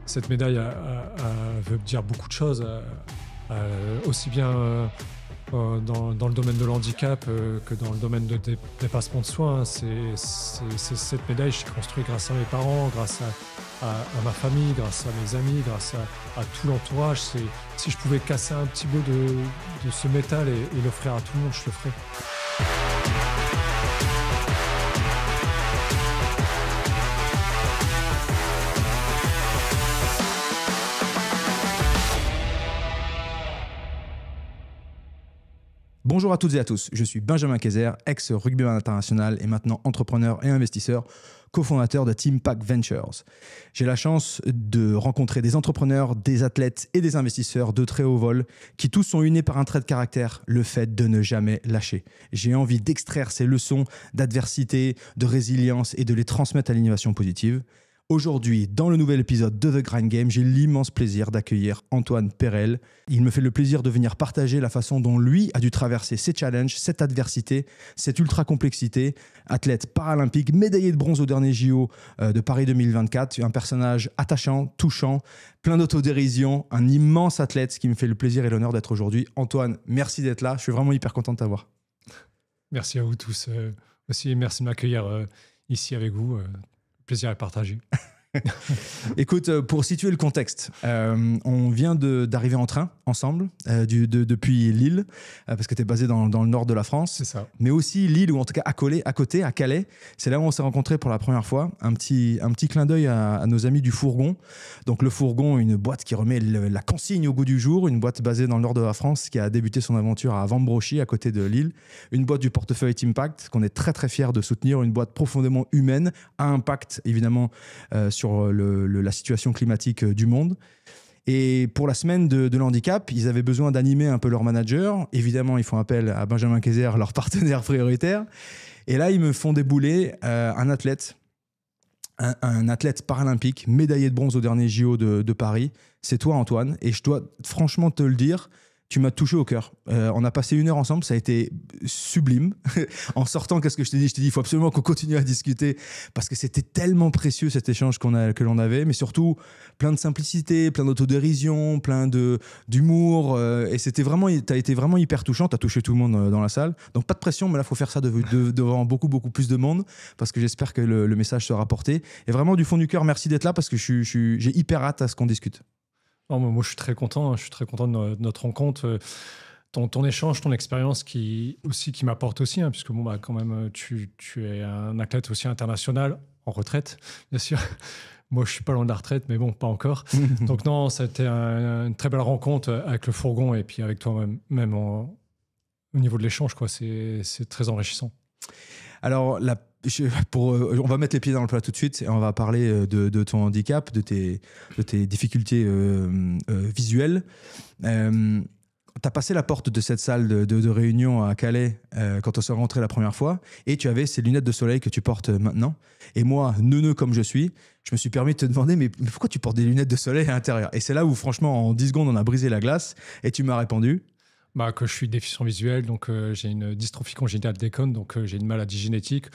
cette médaille veut dire beaucoup de choses, aussi bien dans le domaine de l'handicap que dans le domaine de dépassement de soi. C'est cette médaille, je l'ai construite grâce à mes parents, grâce à ma famille, grâce à mes amis, grâce à tout l'entourage. Si je pouvais casser un petit bout de ce métal et l'offrir à tout le monde, je le ferais. Bonjour à toutes et à tous, je suis Benjamin Kayser, ex-rugbyman international et maintenant entrepreneur et investisseur, cofondateur de Team Pack Ventures. J'ai la chance de rencontrer des entrepreneurs, des athlètes et des investisseurs de très haut vol qui tous sont unis par un trait de caractère, le fait de ne jamais lâcher. J'ai envie d'extraire ces leçons d'adversité, de résilience et de les transmettre à l'innovation positive. Aujourd'hui, dans le nouvel épisode de The Grind Game, j'ai l'immense plaisir d'accueillir Antoine Perel. Il me fait le plaisir de venir partager la façon dont lui a dû traverser ces challenges, cette adversité, cette ultra-complexité. Athlète paralympique, médaillé de bronze au dernier JO de Paris 2024. Un personnage attachant, touchant, plein d'autodérision, un immense athlète, ce qui me fait le plaisir et l'honneur d'être aujourd'hui. Antoine, merci d'être là. Je suis vraiment hyper content de t'avoir. Merci à vous tous. Aussi, merci de m'accueillir ici avec vous. Plaisir à partager. Écoute, pour situer le contexte, on vient d'arriver en train ensemble depuis Lille, parce que tu es basé dans le nord de la France. C'est ça. Mais aussi Lille, ou en tout cas à côté, à Calais. C'est là où on s'est rencontrés pour la première fois. Un petit clin d'œil à nos amis du Fourgon. Donc le Fourgon, une boîte qui remet la consigne au goût du jour, une boîte basée dans le nord de la France qui a débuté son aventure à Vambrochy, à côté de Lille. Une boîte du portefeuille Team Pack qu'on est très très fiers de soutenir, une boîte profondément humaine, à impact évidemment sur la situation climatique du monde. Et pour la semaine de l'handicap, ils avaient besoin d'animer un peu leur manager. Évidemment, ils font appel à Benjamin Kayser, leur partenaire prioritaire. Et là, ils me font débouler un athlète paralympique, médaillé de bronze au dernier JO de Paris. C'est toi, Antoine. Et je dois franchement te le dire, tu m'as touché au cœur. On a passé 1 heure ensemble, ça a été sublime. En sortant, qu'est-ce que je t'ai dit ? Je t'ai dit, il faut absolument qu'on continue à discuter parce que c'était tellement précieux cet échange que l'on avait, mais surtout plein de simplicité, plein d'autodérision, plein d'humour. Et t'as été vraiment hyper touchant, t'as touché tout le monde dans la salle. Donc pas de pression, mais là, il faut faire ça devant beaucoup, beaucoup plus de monde parce que j'espère que le message sera porté. Et vraiment, du fond du cœur, merci d'être là parce que j'ai hyper hâte à ce qu'on discute. Non, moi, je suis très content. Je suis très content de notre rencontre. Ton échange, ton expérience qui m'apporte aussi, hein, puisque quand même, tu es un athlète aussi international, en retraite, bien sûr. Moi, je suis pas loin de la retraite, mais bon, pas encore. Donc non, c'était une très belle rencontre avec le Fourgon et puis avec toi même au niveau de l'échange, quoi. C'est très enrichissant. Alors, on va mettre les pieds dans le plat tout de suite et on va parler de ton handicap, de tes difficultés visuelles. Tu as passé la porte de cette salle de réunion à Calais quand on s'est rentré la première fois et tu avais ces lunettes de soleil que tu portes maintenant. Et moi, neuneux comme je suis, je me suis permis de te demander mais pourquoi tu portes des lunettes de soleil à l'intérieur ? Et c'est là où franchement, en 10 secondes, on a brisé la glace et tu m'as répondu. Que je suis déficient visuel, donc j'ai une dystrophie congénitale des cônes, donc j'ai une maladie génétique.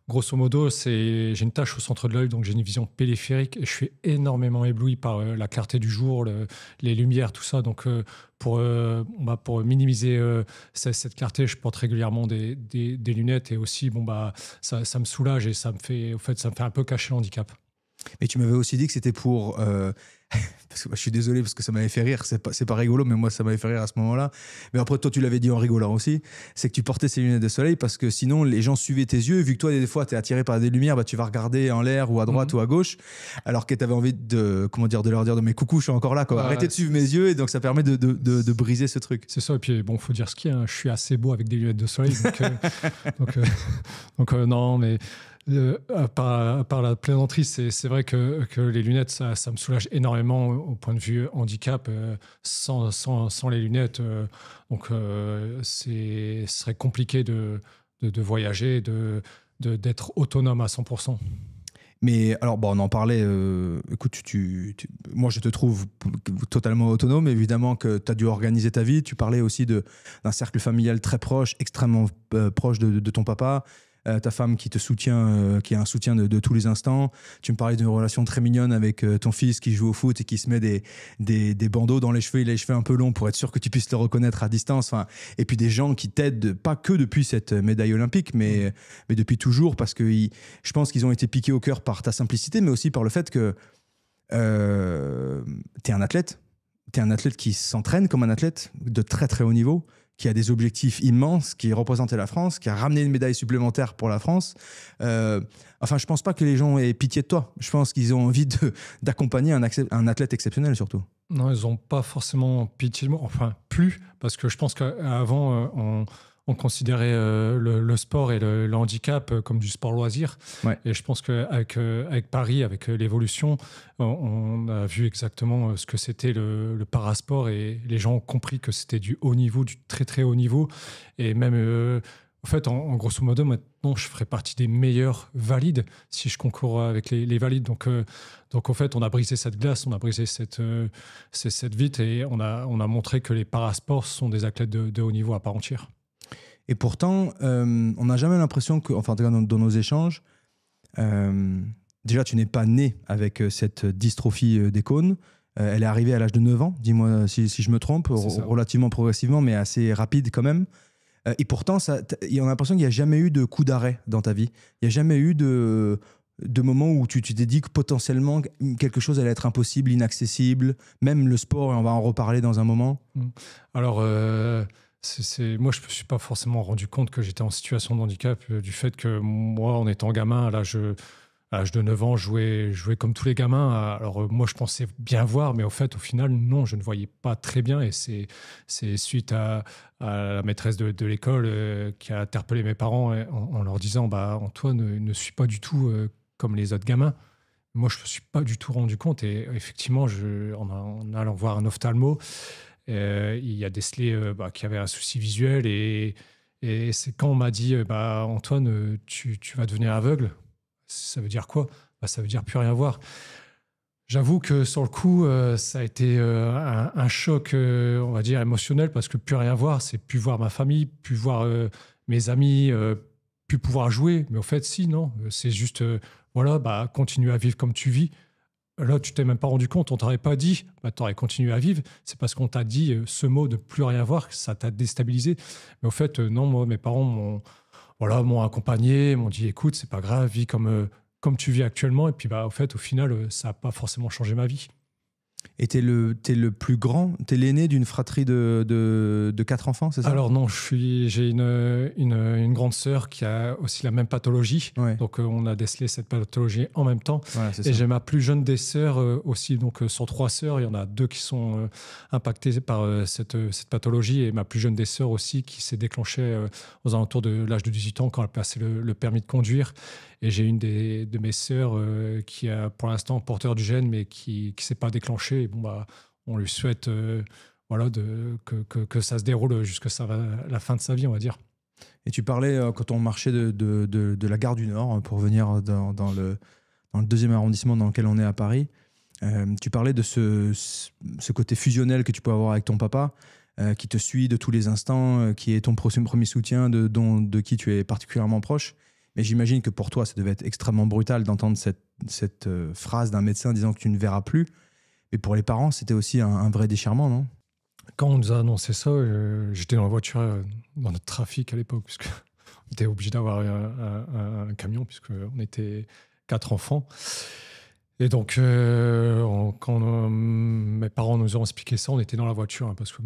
Grosso modo, j'ai une tache au centre de l'œil, donc j'ai une vision périphérique et je suis énormément ébloui par la clarté du jour, les lumières, tout ça. Donc pour minimiser cette clarté, je porte régulièrement des lunettes et aussi ça me soulage et ça me fait un peu cacher le handicap. Mais tu m'avais aussi dit que c'était pour... parce que je suis désolé parce que ça m'avait fait rire, c'est pas rigolo, mais moi ça m'avait fait rire à ce moment-là. Mais après toi tu l'avais dit en rigolant aussi, c'est que tu portais ces lunettes de soleil parce que sinon les gens suivaient tes yeux, vu que toi des fois t'es attiré par des lumières, tu vas regarder en l'air ou à droite ou à gauche, alors que t'avais envie de leur dire mais coucou, je suis encore là, quoi. Arrêtez de suivre mes yeux, et donc ça permet de briser ce truc. C'est ça, et puis faut dire ce qu'il y a, hein. Je suis assez beau avec des lunettes de soleil, donc non, mais à part la plaisanterie, c'est vrai que les lunettes, ça me soulage énormément au point de vue handicap. Sans les lunettes, ce serait compliqué de voyager, d'être autonome à 100%. Mais alors, on en parlait. Écoute, moi, je te trouve totalement autonome. Évidemment que tu as dû organiser ta vie. Tu parlais aussi d'un cercle familial très proche, extrêmement proche de ton papa. ta femme qui te soutient, qui a un soutien de tous les instants. Tu me parlais d'une relation très mignonne avec ton fils qui joue au foot et qui se met des bandeaux dans les cheveux, il a les cheveux un peu longs pour être sûr que tu puisses le reconnaître à distance. Enfin, et puis des gens qui t'aident, pas que depuis cette médaille olympique, mais depuis toujours, parce que je pense qu'ils ont été piqués au cœur par ta simplicité, mais aussi par le fait que tu es un athlète. Tu es un athlète qui s'entraîne comme un athlète de très très haut niveau, qui a des objectifs immenses, qui représentait la France, qui a ramené une médaille supplémentaire pour la France. Enfin, je pense pas que les gens aient pitié de toi. Je pense qu'ils ont envie d'accompagner un athlète exceptionnel, surtout. Non, ils n'ont pas forcément pitié de moi. Enfin, plus, parce que je pense qu'avant, on considérait le sport et le handicap comme du sport loisir. Ouais. Et je pense qu'avec Paris, avec l'évolution, on a vu exactement ce que c'était le parasport et les gens ont compris que c'était du haut niveau, du très très haut niveau. Et même, en fait, en grosso modo, maintenant, je ferai partie des meilleurs valides si je concours avec les valides. Donc, en fait, on a brisé cette glace, on a brisé cette vitre et on a montré que les parasports sont des athlètes de haut niveau à part entière. Et pourtant, on n'a jamais l'impression que, enfin, en tout cas, dans nos échanges, déjà, tu n'es pas né avec cette dystrophie des cônes. Elle est arrivée à l'âge de 9 ans, dis-moi si je me trompe, relativement progressivement, mais assez rapide quand même. Et pourtant, on a l'impression qu'il n'y a jamais eu de coup d'arrêt dans ta vie. Il n'y a jamais eu de moment où tu t'es dit que potentiellement quelque chose allait être impossible, inaccessible, même le sport, et on va en reparler dans un moment. Alors, moi, je ne me suis pas forcément rendu compte que j'étais en situation de handicap du fait que moi, en étant gamin, à l'âge de 9 ans, je jouais comme tous les gamins. Alors, moi, je pensais bien voir, mais au final, non, je ne voyais pas très bien. Et c'est suite à la maîtresse de l'école qui a interpellé mes parents en leur disant Antoine ne suit pas du tout comme les autres gamins. Moi, je ne me suis pas du tout rendu compte. Et effectivement, en allant voir un ophtalmo, il a décelé qu'il y avait un souci visuel. Et c'est quand on m'a dit Antoine, tu vas devenir aveugle. Ça veut dire quoi? Ça veut dire plus rien voir. J'avoue que sur le coup, ça a été un choc, on va dire, émotionnel, parce que plus rien voir, c'est plus voir ma famille, plus voir mes amis, plus pouvoir jouer. Mais au fait, si, non, c'est juste, continue à vivre comme tu vis. Là, tu t'es même pas rendu compte, on t'aurait pas dit, tu aurais continué à vivre. C'est parce qu'on t'a dit ce mot de plus rien voir que ça t'a déstabilisé. Mais au fait, non, moi, mes parents m'ont accompagné, m'ont dit, écoute, c'est pas grave, vis comme tu vis actuellement. Et puis, au final, ça n'a pas forcément changé ma vie. Et t'es le plus grand, t'es l'aîné d'une fratrie de 4 enfants, c'est ça? Alors non, j'ai une grande sœur qui a aussi la même pathologie. Ouais. Donc on a décelé cette pathologie en même temps. Voilà, et j'ai ma plus jeune des sœurs aussi. Donc sur 3 sœurs, il y en a 2 qui sont impactées par cette pathologie. Et ma plus jeune des sœurs aussi qui s'est déclenchée aux alentours de l'âge de 18 ans quand elle a passé le permis de conduire. Et j'ai une de mes sœurs qui est pour l'instant porteur du gène, mais qui ne s'est pas déclenchée. Et on lui souhaite que ça se déroule jusqu'à la fin de sa vie, on va dire. Et tu parlais, quand on marchait de la gare du Nord pour venir dans le 2e arrondissement dans lequel on est à Paris, tu parlais de ce côté fusionnel que tu peux avoir avec ton papa, qui te suit de tous les instants, qui est ton premier soutien, de qui tu es particulièrement proche. Mais j'imagine que pour toi, ça devait être extrêmement brutal d'entendre cette phrase d'un médecin disant que tu ne verras plus. Mais pour les parents, c'était aussi un vrai déchirement, non? Quand on nous a annoncé ça, j'étais dans la voiture, dans notre trafic à l'époque, puisqu'on était obligé d'avoir un camion, puisqu'on était 4 enfants. Et donc, quand mes parents nous ont expliqué ça, on était dans la voiture, parce que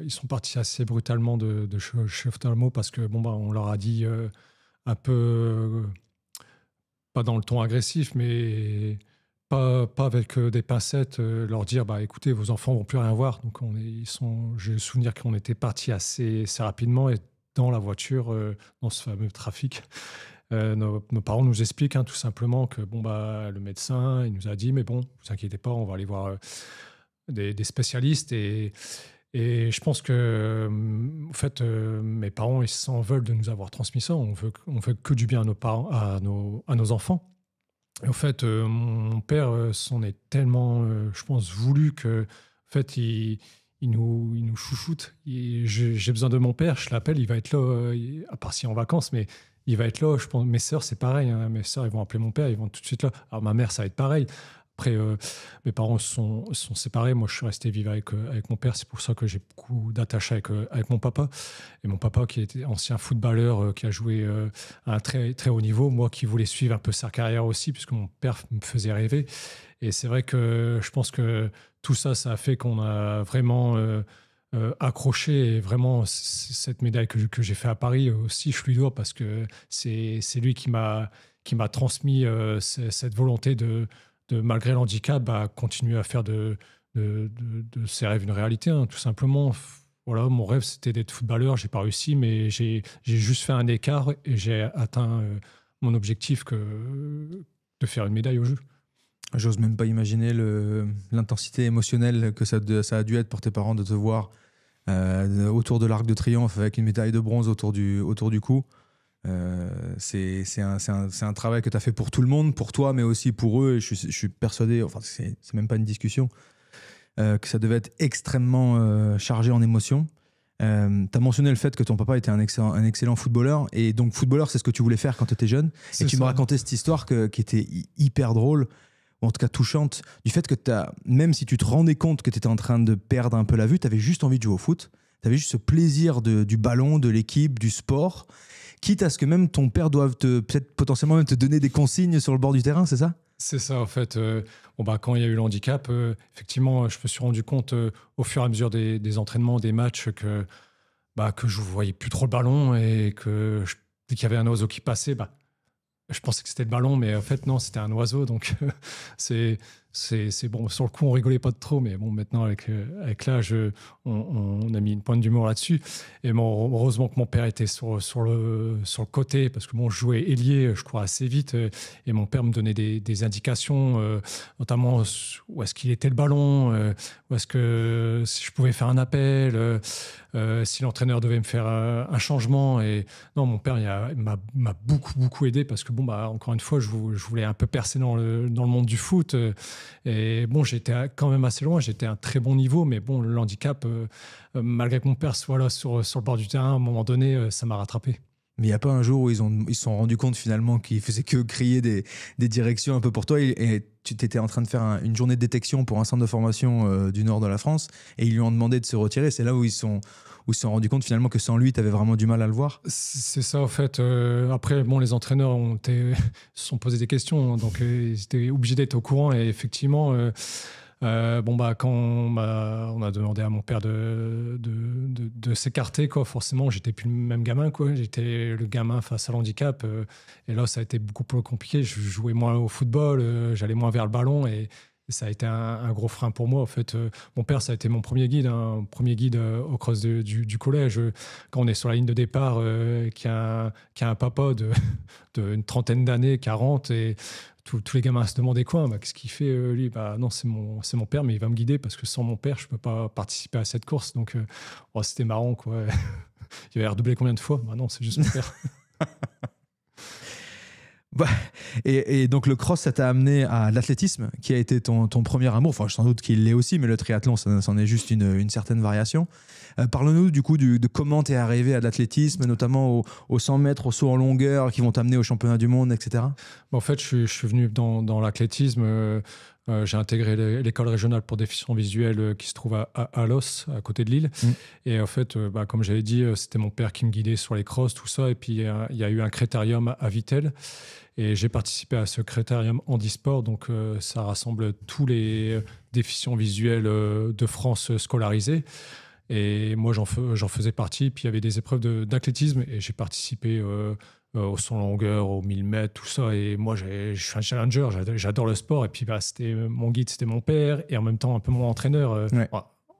ils sont partis assez brutalement de chez ophtalmo, parce que on leur a dit un peu, pas dans le ton agressif, mais pas avec des pincettes, leur dire écoutez, vos enfants vont plus rien voir. Donc j'ai le souvenir qu'on était partis assez rapidement, et dans la voiture, dans ce fameux trafic, nos parents nous expliquent tout simplement que le médecin il nous a dit mais bon, vous inquiétez pas, on va aller voir des spécialistes. Et je pense que mes parents ils s'en veulent de nous avoir transmis ça. On veut que du bien à nos parents, à nos enfants. Et mon père s'en est tellement, je pense, voulu que il nous chouchoute. J'ai besoin de mon père, je l'appelle, il va être là, à part si en vacances, mais il va être là. Je pense, mes sœurs, c'est pareil. Hein. Mes sœurs, ils vont appeler mon père, ils vont tout de suite là. Alors ma mère, ça va être pareil. Après, mes parents sont séparés. Moi, je suis resté vivre avec mon père. C'est pour ça que j'ai beaucoup d'attache avec mon papa. Et mon papa, qui était ancien footballeur, qui a joué à un très, très haut niveau. Moi, qui voulais suivre un peu sa carrière aussi, puisque mon père me faisait rêver. Et c'est vrai que je pense que tout ça, ça a fait qu'on a vraiment accroché. Et vraiment, cette médaille que j'ai fait à Paris aussi, je lui dois, parce que c'est lui qui m'a transmis cette volonté de malgré l'handicap, continuer à faire de ses rêves une réalité, hein, tout simplement. Voilà, mon rêve, c'était d'être footballeur. J'ai pas réussi, mais j'ai juste fait un écart et j'ai atteint mon objectif de faire une médaille au jeu. J'ose même pas imaginer l'intensité émotionnelle que ça a dû être pour tes parents de te voir autour de l'Arc de Triomphe avec une médaille de bronze autour du cou. C'est un travail que tu as fait pour tout le monde, pour toi, mais aussi pour eux. Et je suis persuadé, enfin, c'est même pas une discussion, que ça devait être extrêmement chargé en émotions. Tu as mentionné le fait que ton papa était un excellent footballeur. Et donc, footballeur, c'est ce que tu voulais faire quand tu étais jeune. Et tu me racontais cette histoire qui était hyper drôle, ou en tout cas touchante, du fait que même si tu te rendais compte que tu étais en train de perdre un peu la vue, tu avais juste envie de jouer au foot. Tu avais juste ce plaisir du ballon, de l'équipe, du sport. Quitte à ce que même ton père doive peut-être potentiellement même te donner des consignes sur le bord du terrain, c'est ça? C'est ça, en fait. Quand il y a eu le handicap, effectivement, je me suis rendu compte au fur et à mesure des entraînements, des matchs, que je ne voyais plus trop le ballon et que dès qu'il y avait un oiseau qui passait, je pensais que c'était le ballon, mais en fait, non, c'était un oiseau. Donc, c'est bon. Sur le coup, on rigolait pas trop, mais bon, maintenant, avec l'âge, on a mis une pointe d'humour là-dessus. Et bon, heureusement que mon père était sur le côté, parce que bon, je jouais ailier, je courais assez vite, et mon père me donnait des indications, notamment où est-ce qu'il était le ballon, où est-ce que si je pouvais faire un appel, si l'entraîneur devait me faire un changement. Et non, mon père il m'a beaucoup aidé, parce que bon, encore une fois, je voulais un peu percer dans le monde du foot. Et bon, j'étais quand même assez loin, j'étais à un très bon niveau, mais bon, le handicap, malgré que mon père soit là sur le bord du terrain, à un moment donné, ça m'a rattrapé. Mais il n'y a pas un jour où ils se sont rendus compte finalement qu'ils faisaient que crier des directions un peu pour toi, et tu étais en train de faire une journée de détection pour un centre de formation du nord de la France, et ils lui ont demandé de se retirer. C'est là où ils se sont rendus compte finalement que sans lui, tu avais vraiment du mal à le voir. C'est ça, en fait. Après, bon, les entraîneurs se sont posés des questions, hein, donc ils étaient obligés d'être au courant. Et effectivement, quand on a demandé à mon père de s'écarter, quoi, forcément, j'étais plus le même gamin, quoi. J'étais le gamin face à l'handicap. Et là, ça a été beaucoup plus compliqué. Je jouais moins au football, j'allais moins vers le ballon. Et ça a été un gros frein pour moi. En fait, mon père, ça a été mon premier guide, au cross du collège. Quand on est sur la ligne de départ, qui a un papa d'une trentaine d'années, 40, et tous les gamins se demandaient quoi, qu'est-ce qu'il fait lui? Non, c'est mon père, mais il va me guider, parce que sans mon père, je peux pas participer à cette course. Donc, c'était marrant, quoi. Il avait redoublé combien de fois? Non, c'est juste mon père. Et donc le cross, ça t'a amené à l'athlétisme, qui a été ton premier amour. Enfin, sans doute qu'il l'est aussi, mais le triathlon, c'en est juste une certaine variation. Parle-nous du coup de comment t'es arrivé à l'athlétisme, notamment au 100 mètres, au saut en longueur, qui vont t'amener au championnat du monde, etc. En fait, je suis venu dans l'athlétisme. J'ai intégré l'école régionale pour déficients visuels qui se trouve à Los, à côté de Lille. Et en fait, comme j'avais dit, c'était mon père qui me guidait sur les crosses, tout ça. Et puis, il y a eu un critérium à Vittel. Et j'ai participé à ce critérium handisport. Donc, ça rassemble tous les déficients visuels de France scolarisés. Et moi, j'en faisais partie. Puis, il y avait des épreuves d'athlétisme. Et j'ai participé au 100 longueur, au 1000 mètres, tout ça. Et moi, je suis un challenger, j'adore le sport. Et puis, mon guide, c'était mon père, et en même temps, un peu mon entraîneur. Ouais.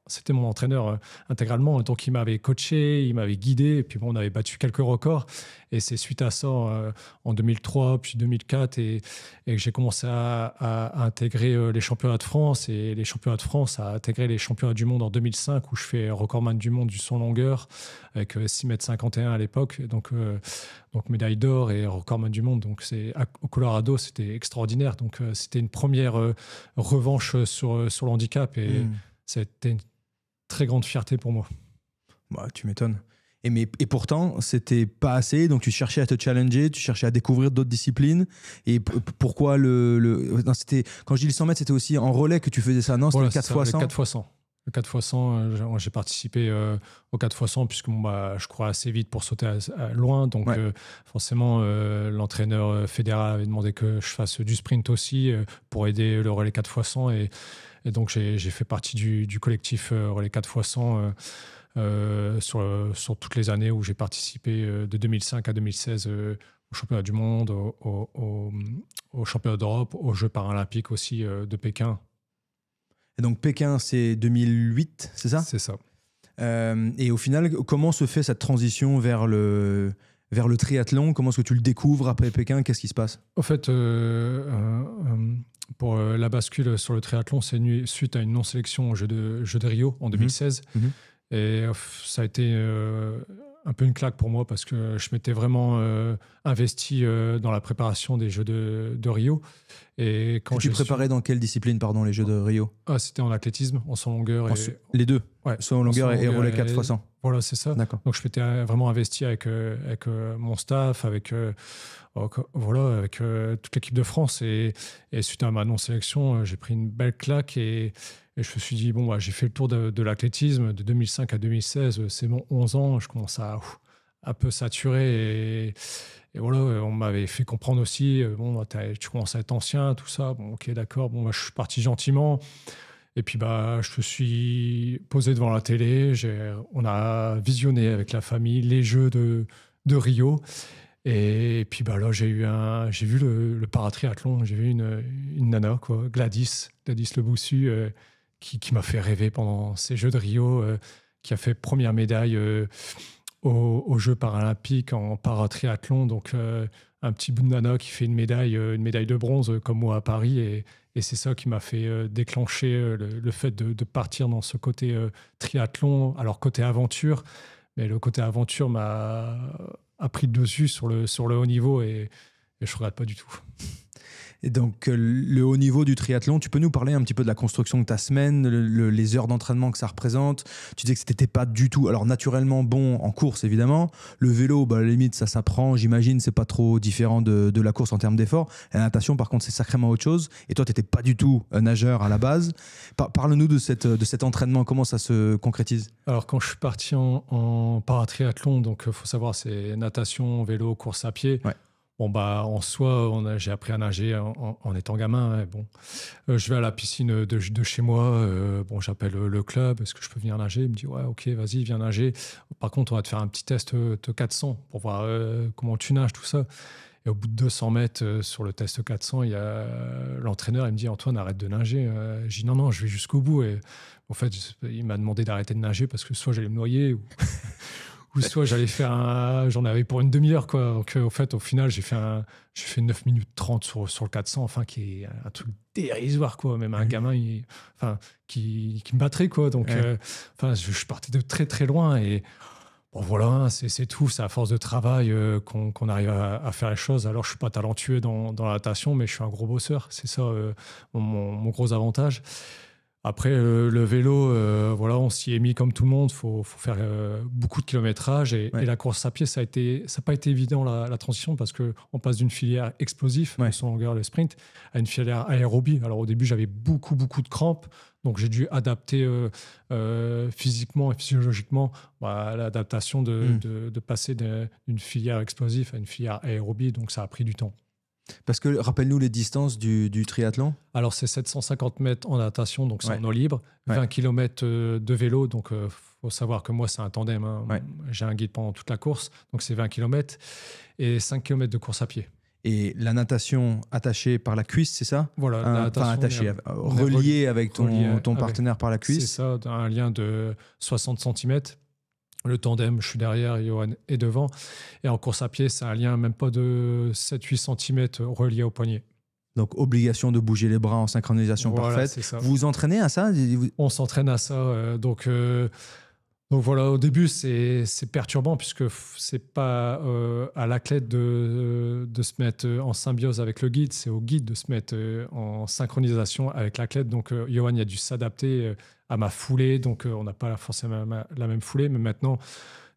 C'était mon entraîneur intégralement. Donc, il m'avait coaché, il m'avait guidé. Et puis, bon, on avait battu quelques records. Et c'est suite à ça, en 2003, puis 2004, et que j'ai commencé à intégrer les championnats de France. Et les championnats de France, à intégrer les championnats du monde en 2005, où je fais recordman du monde du 100 longueur, avec 6,51 m à l'époque. Donc, médaille d'or et recordman du monde. Donc, au Colorado, c'était extraordinaire. Donc, c'était une première revanche sur le handicap. Et c'était une très grande fierté pour moi. Tu m'étonnes. Et pourtant, c'était pas assez, donc tu cherchais à te challenger, tu cherchais à découvrir d'autres disciplines. Et pourquoi non, c'était, quand je dis le 100 mètres, c'était aussi en relais que tu faisais ça, non? C'était Voilà, le 4 x 100? Le 4 x 100. Le 4 x 100, j'ai participé au 4 x 100 puisque je courais assez vite pour sauter loin. Donc forcément, l'entraîneur fédéral avait demandé que je fasse du sprint aussi pour aider le relais 4 x 100. Et donc j'ai fait partie du collectif relais 4 x 100 sur toutes les années où j'ai participé de 2005 à 2016 au championnat du monde, au championnat d'Europe, aux Jeux paralympiques aussi de Pékin. Et donc Pékin, c'est 2008, c'est ça? C'est ça. Et au final, comment se fait cette transition vers le triathlon? Comment est-ce que tu le découvres après Pékin? Qu'est-ce qui se passe? Au fait, pour la bascule sur le triathlon, c'est suite à une non-sélection aux Jeux de Rio en 2016. Et ça a été un peu une claque pour moi parce que je m'étais vraiment investi dans la préparation des Jeux de Rio. Et quand tu préparais dans quelle discipline, pardon, les Jeux de Rio? C'était en athlétisme, en saut longueur. Les deux? Ouais, saut longueur et relais 4 x 100. Voilà, c'est ça. D'accord. Donc je m'étais vraiment investi avec mon staff, avec toute l'équipe de France. Et suite à ma non-sélection, j'ai pris une belle claque et je me suis dit, bon, j'ai fait le tour de l'athlétisme de 2005 à 2016. C'est bon, 11 ans, je commence à un peu saturer. Et voilà, on m'avait fait comprendre aussi, tu commences à être ancien, tout ça. Bon, ok, d'accord. Bon, je suis parti gentiment. Et puis, je me suis posé devant la télé. On a visionné avec la famille les Jeux de Rio. Et puis, là, j'ai vu le paratriathlon. J'ai vu une nana, quoi, Gladys Le Boussu, qui m'a fait rêver pendant ces Jeux de Rio, qui a fait première médaille aux Jeux paralympiques en paratriathlon. Donc, un petit bout de nana qui fait une médaille de bronze comme moi à Paris. Et c'est ça qui m'a fait déclencher le fait de partir dans ce côté triathlon, alors côté aventure. Mais le côté aventure a pris le dessus sur le haut niveau et je ne regrette pas du tout. Et donc, le haut niveau du triathlon, tu peux nous parler un petit peu de la construction de ta semaine, les heures d'entraînement que ça représente? Tu disais que c'était pas du tout, alors naturellement bon en course évidemment. Le vélo, à la limite, ça s'apprend, j'imagine, c'est pas trop différent de la course en termes d'effort. La natation, par contre, c'est sacrément autre chose. Et toi, tu n'étais pas du tout nageur à la base. Parle-nous de cet entraînement, comment ça se concrétise? Alors, quand je suis parti en paratriathlon, donc il faut savoir, c'est natation, vélo, course à pied. Ouais. Bon, en soi, j'ai appris à nager en étant gamin. Hein, bon. Je vais à la piscine de chez moi. J'appelle le club. Est-ce que je peux venir nager? Il me dit, ouais, ok, vas-y, viens nager. Par contre, on va te faire un petit test de 400 pour voir comment tu nages, tout ça. Et au bout de 200 mètres sur le test 400, il y a l'entraîneur, il me dit, Antoine, arrête de nager. Je dis, non, je vais jusqu'au bout. Et en fait, il m'a demandé d'arrêter de nager parce que soit j'allais me noyer ou soit j'allais faire j'en avais pour une demi-heure, quoi. Donc, au final, j'ai fait 9 minutes 30 sur le 400, enfin, qui est un truc dérisoire, quoi. Même un gamin, qui me battrait, quoi. Donc, je partais de très, très loin. Et bon, voilà, c'est tout. C'est à force de travail qu'on arrive à faire les choses. Alors, je suis pas talentueux dans la natation, mais je suis un gros bosseur. C'est ça, mon gros avantage. Après, le vélo, on s'y est mis comme tout le monde. Il faut faire beaucoup de kilométrage. Et la course à pied, ça n'a pas été évident, la transition, parce qu'on passe d'une filière explosif, de son longueur, le sprint, à une filière aérobie. Alors, au début, j'avais beaucoup de crampes. Donc, j'ai dû adapter physiquement et physiologiquement l'adaptation de passer d'une filière explosive à une filière aérobie. Donc, ça a pris du temps. Parce que, rappelle-nous les distances du triathlon. Alors, c'est 750 mètres en natation, donc c'est en eau libre, 20 km de vélo, donc faut savoir que moi, c'est un tandem. Hein. J'ai un guide pendant toute la course, donc c'est 20 km, et 5 km de course à pied. Et la natation attachée par la cuisse, c'est ça? Voilà, la natation reliée avec ton partenaire par la cuisse. C'est ça, un lien de 60 cm. Le tandem, je suis derrière, Johan est devant. Et en course à pied, c'est un lien même pas de 7-8 cm relié au poignet. Donc, obligation de bouger les bras en synchronisation parfaite. Vous vous entraînez à ça? On s'entraîne à ça. Donc voilà, au début, c'est perturbant puisque c'est pas à l'athlète de se mettre en symbiose avec le guide, c'est au guide de se mettre en synchronisation avec l'athlète. Donc, Johan, il a dû s'adapter à ma foulée. Donc, on n'a pas forcément la même foulée, mais maintenant,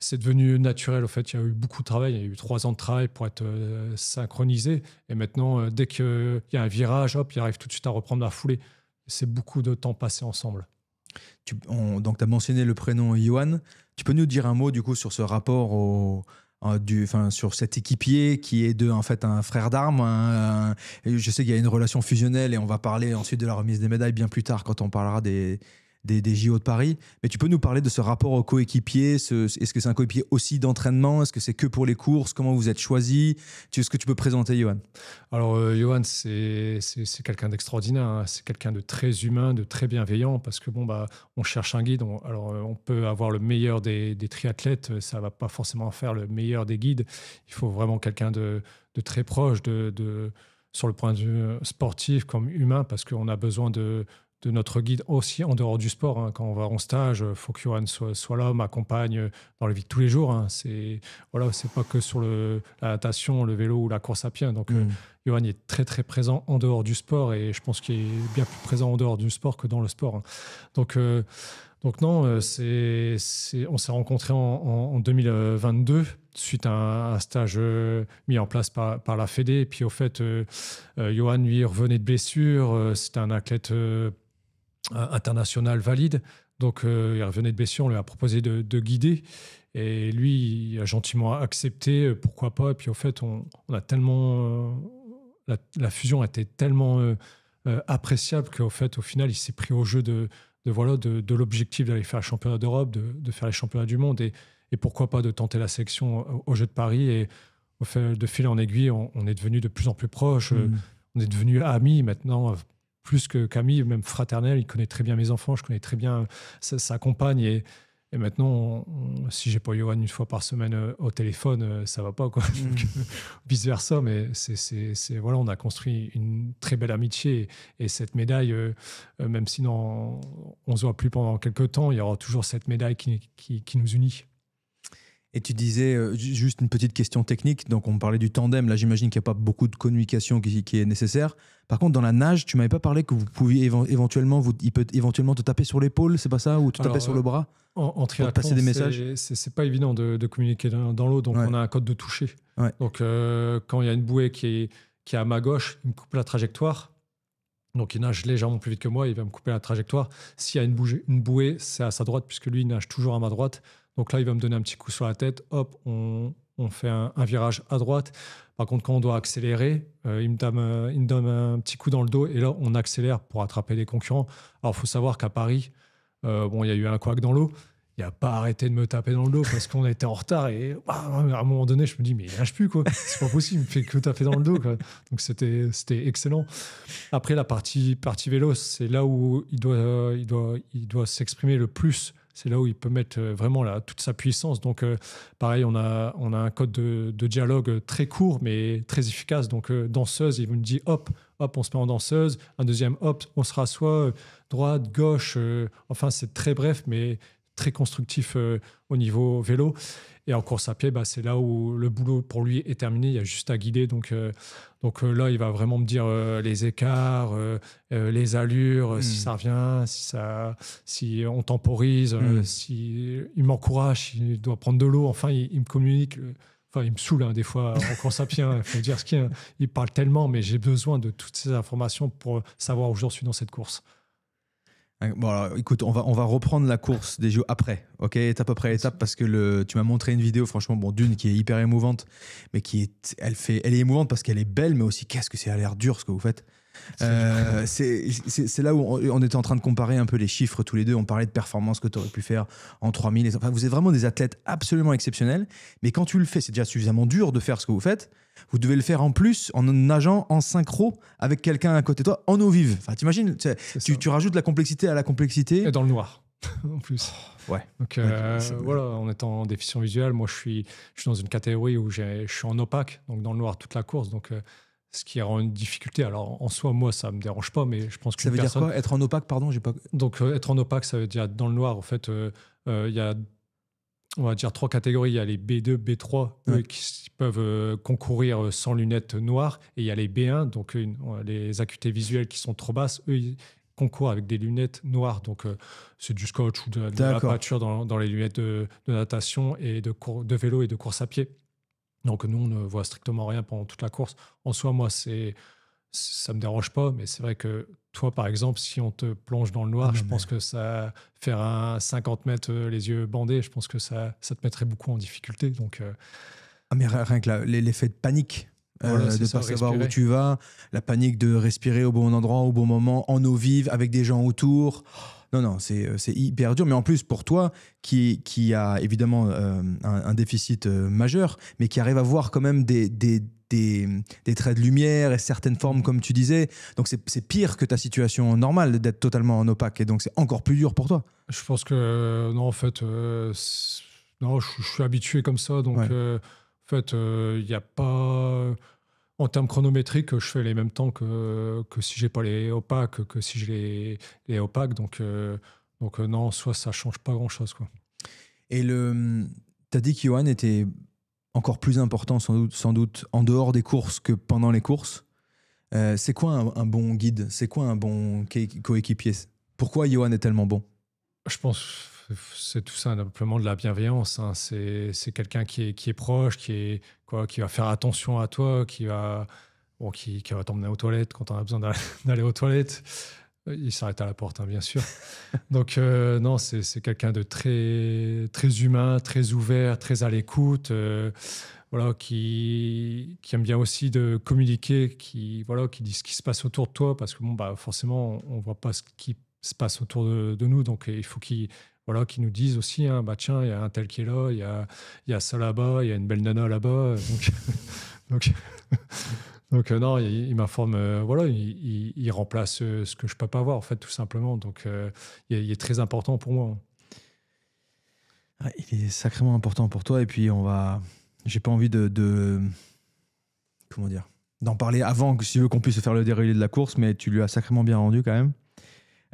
c'est devenu naturel. Au fait, il y a eu beaucoup de travail. Il y a eu 3 ans de travail pour être synchronisé. Et maintenant, dès qu'il y a un virage, hop, il arrive tout de suite à reprendre la foulée. C'est beaucoup de temps passé ensemble. Donc, tu as mentionné le prénom Johan. Tu peux nous dire un mot, du coup, sur ce rapport sur cet équipier qui est en fait un frère d'armes. Je sais qu'il y a une relation fusionnelle et on va parler ensuite de la remise des médailles bien plus tard quand on parlera des JO de Paris. Mais tu peux nous parler de ce rapport au coéquipier. Est-ce que c'est un coéquipier aussi d'entraînement? Est-ce que c'est que pour les courses? Comment vous êtes choisi? Est-ce que tu peux présenter Johan? Alors, Johan, c'est quelqu'un d'extraordinaire. Hein. C'est quelqu'un de très humain, de très bienveillant, parce que on cherche un guide. On peut avoir le meilleur des triathlètes, ça ne va pas forcément faire le meilleur des guides. Il faut vraiment quelqu'un de très proche, sur le point de vue sportif comme humain, parce qu'on a besoin de notre guide aussi en dehors du sport. Hein. Quand on va en stage, il faut que Johan soit là, m'accompagne dans la vie de tous les jours. Hein. C'est pas que sur la natation, le vélo ou la course à pied. Donc, Johan est très, très présent en dehors du sport et je pense qu'il est bien plus présent en dehors du sport que dans le sport. Hein. Donc non, on s'est rencontrés en 2022 suite à un stage mis en place par la Fédé. Et puis, au fait, Johan, lui, revenait de blessure. C'était un athlète international valide. Donc, il revenait de blessure. On lui a proposé de guider. Et lui, il a gentiment accepté. Pourquoi pas? Et puis, au fait, on a tellement... la fusion a été tellement appréciable qu'au fait, au final, il s'est pris au jeu de l'objectif d'aller faire les championnats d'Europe, de faire les championnats du monde et pourquoi pas de tenter la sélection aux Jeux de Paris. Et au fait, de fil en aiguille, on est devenu de plus en plus proches. On est devenus amis maintenant, plus qu'amis, même fraternels. Il connaît très bien mes enfants, je connais très bien sa compagne. Et maintenant, si j'ai pas Johan une fois par semaine au téléphone, ça va pas, quoi. Vice versa, mais on a construit une très belle amitié et cette médaille, même si on se voit plus pendant quelques temps, il y aura toujours cette médaille qui nous unit. Et tu disais, juste une petite question technique, donc on parlait du tandem, là j'imagine qu'il n'y a pas beaucoup de communication qui est nécessaire. Par contre, dans la nage, tu m'avais pas parlé que vous pouviez éventuellement te taper sur l'épaule, c'est pas ça? Ou te taper sur le bras? En triathlon, passer des messages. C'est pas évident de communiquer dans l'eau, donc on a un code de toucher. Ouais. Donc quand il y a une bouée qui est à ma gauche, il me coupe la trajectoire. Donc il nage légèrement plus vite que moi, il va me couper la trajectoire. S'il y a une bouée, c'est à sa droite, puisque lui, il nage toujours à ma droite. Donc là, il va me donner un petit coup sur la tête. Hop, on fait un virage à droite. Par contre, quand on doit accélérer, il me donne un petit coup dans le dos. Et là, on accélère pour attraper les concurrents. Alors, il faut savoir qu'à Paris, il y a eu un couac dans l'eau. Il n'a pas arrêté de me taper dans le dos parce qu'on était en retard. Et à un moment donné, je me dis, mais il nage plus, quoi. C'est pas possible, il me fait que taper dans le dos, quoi. Donc, c'était excellent. Après, la partie vélo, c'est là où il doit s'exprimer le plus. C'est là où il peut mettre vraiment toute sa puissance. Donc, pareil, on a un code de dialogue très court, mais très efficace. Donc, danseuse, il me dit hop, on se met en danseuse. Un deuxième, hop, on se rassoit, droite, gauche. Enfin, c'est très bref, mais très constructif au niveau vélo. Et en course à pied, c'est là où le boulot pour lui est terminé. Il y a juste à guider. Donc là, il va vraiment me dire les écarts, les allures, si ça revient, si on temporise, si il m'encourage, il doit prendre de l'eau. Enfin, il me communique. Enfin, il me saoule des fois en course à pied. Il faut dire ce qu'il y a. Il parle tellement, mais j'ai besoin de toutes ces informations pour savoir où j'en suis dans cette course. Bon, alors, écoute, on va reprendre la course des JO après, ok, étape après étape, parce que tu m'as montré une vidéo, franchement, d'une qui est hyper émouvante, mais elle est émouvante parce qu'elle est belle, mais aussi qu'est-ce que c'est à l'air dur ce que vous faites. C'est là où on était en train de comparer un peu les chiffres tous les deux. On parlait de performances que tu aurais pu faire en 3000. Enfin, vous êtes vraiment des athlètes absolument exceptionnels. Mais quand tu le fais, c'est déjà suffisamment dur de faire ce que vous faites. Vous devez le faire en plus en nageant en synchro avec quelqu'un à côté de toi en eau vive. Enfin, t'imagines, tu rajoutes la complexité à la complexité. Et dans le noir, en plus. Ouais. Donc voilà, en étant déficient visuel, moi je suis dans une catégorie où je suis en opaque, donc dans le noir toute la course. Donc ce qui rend une difficulté. Alors en soi, moi ça me dérange pas, mais je pense que ça veut dire quoi, être en opaque, pardon, j'ai pas. Donc être en opaque, ça veut dire dans le noir. En fait, il y a, on va dire 3 catégories. Il y a les B2, B3 qui peuvent concourir sans lunettes noires, et il y a les B1, donc les acuités visuelles qui sont trop basses. Eux, ils concours avec des lunettes noires. Donc, c'est du scotch ou de la peinture dans les lunettes de natation et de vélo et de course à pied. Donc, nous, on ne voit strictement rien pendant toute la course. En soi, moi, ça me dérange pas, mais c'est vrai que toi, par exemple, si on te plonge dans le noir, je pense que ça faire un 50 mètres les yeux bandés, je pense que ça te mettrait beaucoup en difficulté. Donc, mais rien que l'effet de panique, de ne pas savoir où tu vas, la panique de respirer au bon endroit, au bon moment, en eau vive, avec des gens autour. Non, c'est hyper dur. Mais en plus, pour toi, qui a évidemment un déficit majeur, mais qui arrive à voir quand même des traits de lumière et certaines formes, comme tu disais. Donc, c'est pire que ta situation normale d'être totalement en opaque. Et donc, c'est encore plus dur pour toi. Je pense que, non, en fait, non, je suis habitué comme ça. Donc, en fait, il n'y a pas... En termes chronométriques, je fais les mêmes temps que si j'ai pas les opaques, que si j'ai les opaques. Donc non, soit ça change pas grand-chose, quoi. Et tu as dit qu'Johan était encore plus important sans doute en dehors des courses que pendant les courses. C'est quoi un bon guide? C'est quoi un bon coéquipier? Pourquoi Johan est tellement bon? Je pense que c'est tout simplement de la bienveillance. Hein. C'est quelqu'un qui est proche, qui va faire attention à toi, qui va t'emmener aux toilettes quand on a besoin d'aller aux toilettes. Il s'arrête à la porte, hein, bien sûr. Donc, non, c'est quelqu'un de très, très humain, très ouvert, très à l'écoute, voilà, qui aime bien aussi de communiquer, qui dit ce qui se passe autour de toi, parce que forcément, on ne voit pas ce qui se passe autour de nous. Donc, il faut qu'ils nous disent aussi, hein, tiens, il y a un tel qui est là, il y a ça là-bas, il y a une belle nana là-bas. Donc non, il m'informe, il remplace ce que je peux pas voir, en fait, tout simplement. Donc, il est très important pour moi. Ouais, il est sacrément important pour toi. Et puis, j'ai pas envie comment dire, d'en parler avant, si tu veux qu'on puisse faire le déroulé de la course, mais tu lui as sacrément bien rendu quand même.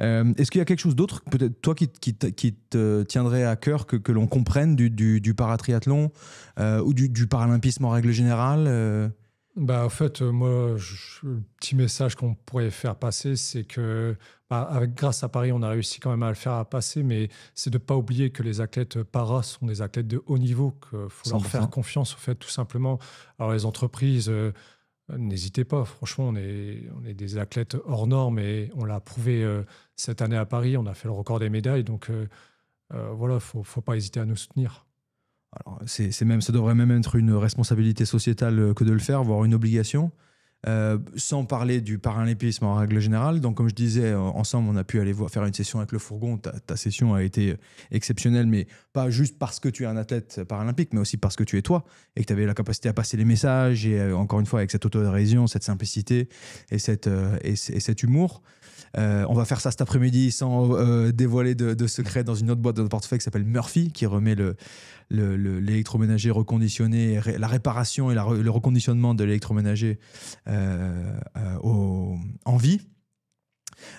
Est-ce qu'il y a quelque chose d'autre, peut-être toi, qui te tiendrait à cœur que l'on comprenne du paratriathlon ou du paralympisme en règle générale? En fait, moi, le petit message qu'on pourrait faire passer, c'est que grâce à Paris, on a réussi quand même à le faire passer, mais c'est de ne pas oublier que les athlètes para sont des athlètes de haut niveau, qu'il faut leur faire confiance, au fait, tout simplement. Alors, les entreprises, n'hésitez pas, franchement, on est des athlètes hors normes et on l'a prouvé cette année à Paris, on a fait le record des médailles, donc voilà, faut pas hésiter à nous soutenir. Alors, ça devrait même être une responsabilité sociétale que de le faire, voire une obligation. Sans parler du paralympisme en règle générale. Donc, comme je disais, ensemble, on a pu aller faire une session avec le fourgon. Ta session a été exceptionnelle, mais pas juste parce que tu es un athlète paralympique, mais aussi parce que tu es toi et que tu avais la capacité à passer les messages et encore une fois, avec cette autodérision, cette simplicité et cet humour. On va faire ça cet après-midi sans dévoiler de secrets dans une autre boîte de notre portefeuille qui s'appelle Murphy, qui remet l'électroménager reconditionné, la réparation et le reconditionnement de l'électroménager en vie.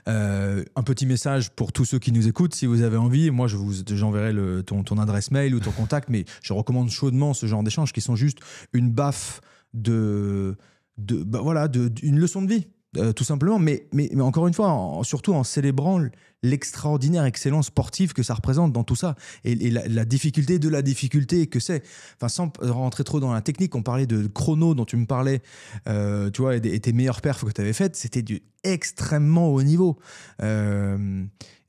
Un petit message pour tous ceux qui nous écoutent, si vous avez envie, moi j'enverrai ton adresse mail ou ton contact, mais je recommande chaudement ce genre d'échanges qui sont juste une baffe d'une leçon de vie. Tout simplement, mais encore une fois, surtout en célébrant l'extraordinaire excellence sportive que ça représente dans tout ça et la difficulté de la difficulté que c'est. Enfin, sans rentrer trop dans la technique, on parlait de chrono dont tu me parlais, tu vois, et tes meilleures perfs que tu avais faites, c'était du extrêmement haut niveau. Et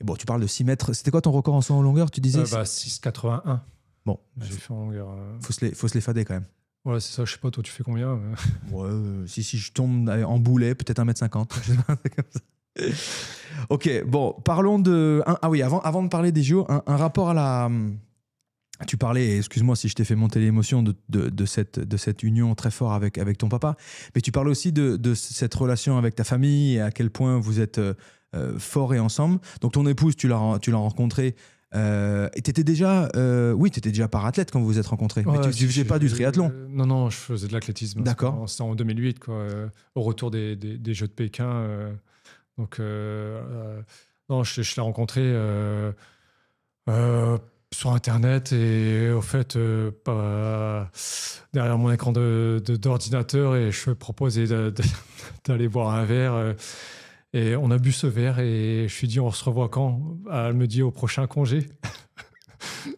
bon, tu parles de 6 mètres. C'était quoi ton record en saut en longueur, tu disais 6,81. Bon, j'ai fait en longueur. Faut se les fader quand même. Ouais, c'est ça, je sais pas, toi tu fais combien Ouais, si je tombe en boulet, peut-être 1m50. Ok, bon, parlons de... avant de parler des JO, un rapport à la... Tu parlais, excuse-moi si je t'ai fait monter l'émotion de cette union très forte avec ton papa, mais tu parlais aussi de cette relation avec ta famille et à quel point vous êtes forts et ensemble. Donc ton épouse, tu l'as rencontrée. Et t'étais déjà para-athlète quand vous vous êtes rencontrés. Ouais, mais tu faisais pas du triathlon. Non, je faisais de l'athlétisme. D'accord. C'était en 2008, quoi, au retour des Jeux de Pékin. Donc, non, je l'ai rencontré sur Internet et au fait, derrière mon écran d'ordinateur, et je proposais d'aller boire un verre. Et on a bu ce verre et je lui dis, on se revoit quand? Elle me dit, au prochain congé.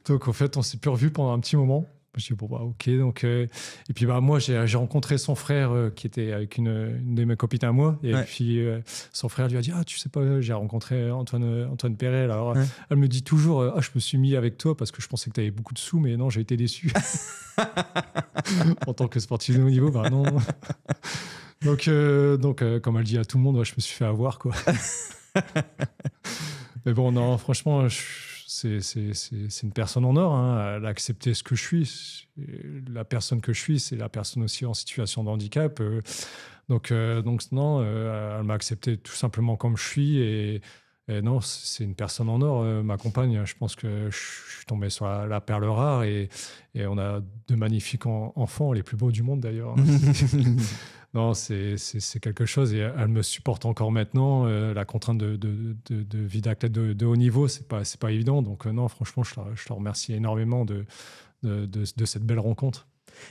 Donc, en fait, on s'est plus revus pendant un petit moment. Je dis, bon, bah, ok. Donc, et puis, bah, moi, j'ai rencontré son frère qui était avec une de mes copines à moi. Et puis, son frère lui a dit, ah, tu sais pas, j'ai rencontré Antoine Perret. Alors, elle me dit toujours, ah, je me suis mis avec toi parce que je pensais que tu avais beaucoup de sous, mais non, j'ai été déçu. En tant que sportif de haut niveau, bah non. Donc, comme elle dit à tout le monde, je me suis fait avoir, quoi. Mais bon, non, franchement, c'est une personne en or. Hein. Elle a accepté ce que je suis. La personne que je suis, c'est la personne aussi en situation de handicap. Donc non, elle m'a accepté tout simplement comme je suis. Et non, c'est une personne en or. Ma compagne, je pense que je suis tombé sur la perle rare. Et on a de magnifiques enfants, les plus beaux du monde d'ailleurs. Non, c'est quelque chose et elle me supporte encore maintenant. La contrainte de vie d'athlète de haut niveau, c'est pas évident. Donc non, franchement, je la remercie énormément de cette belle rencontre.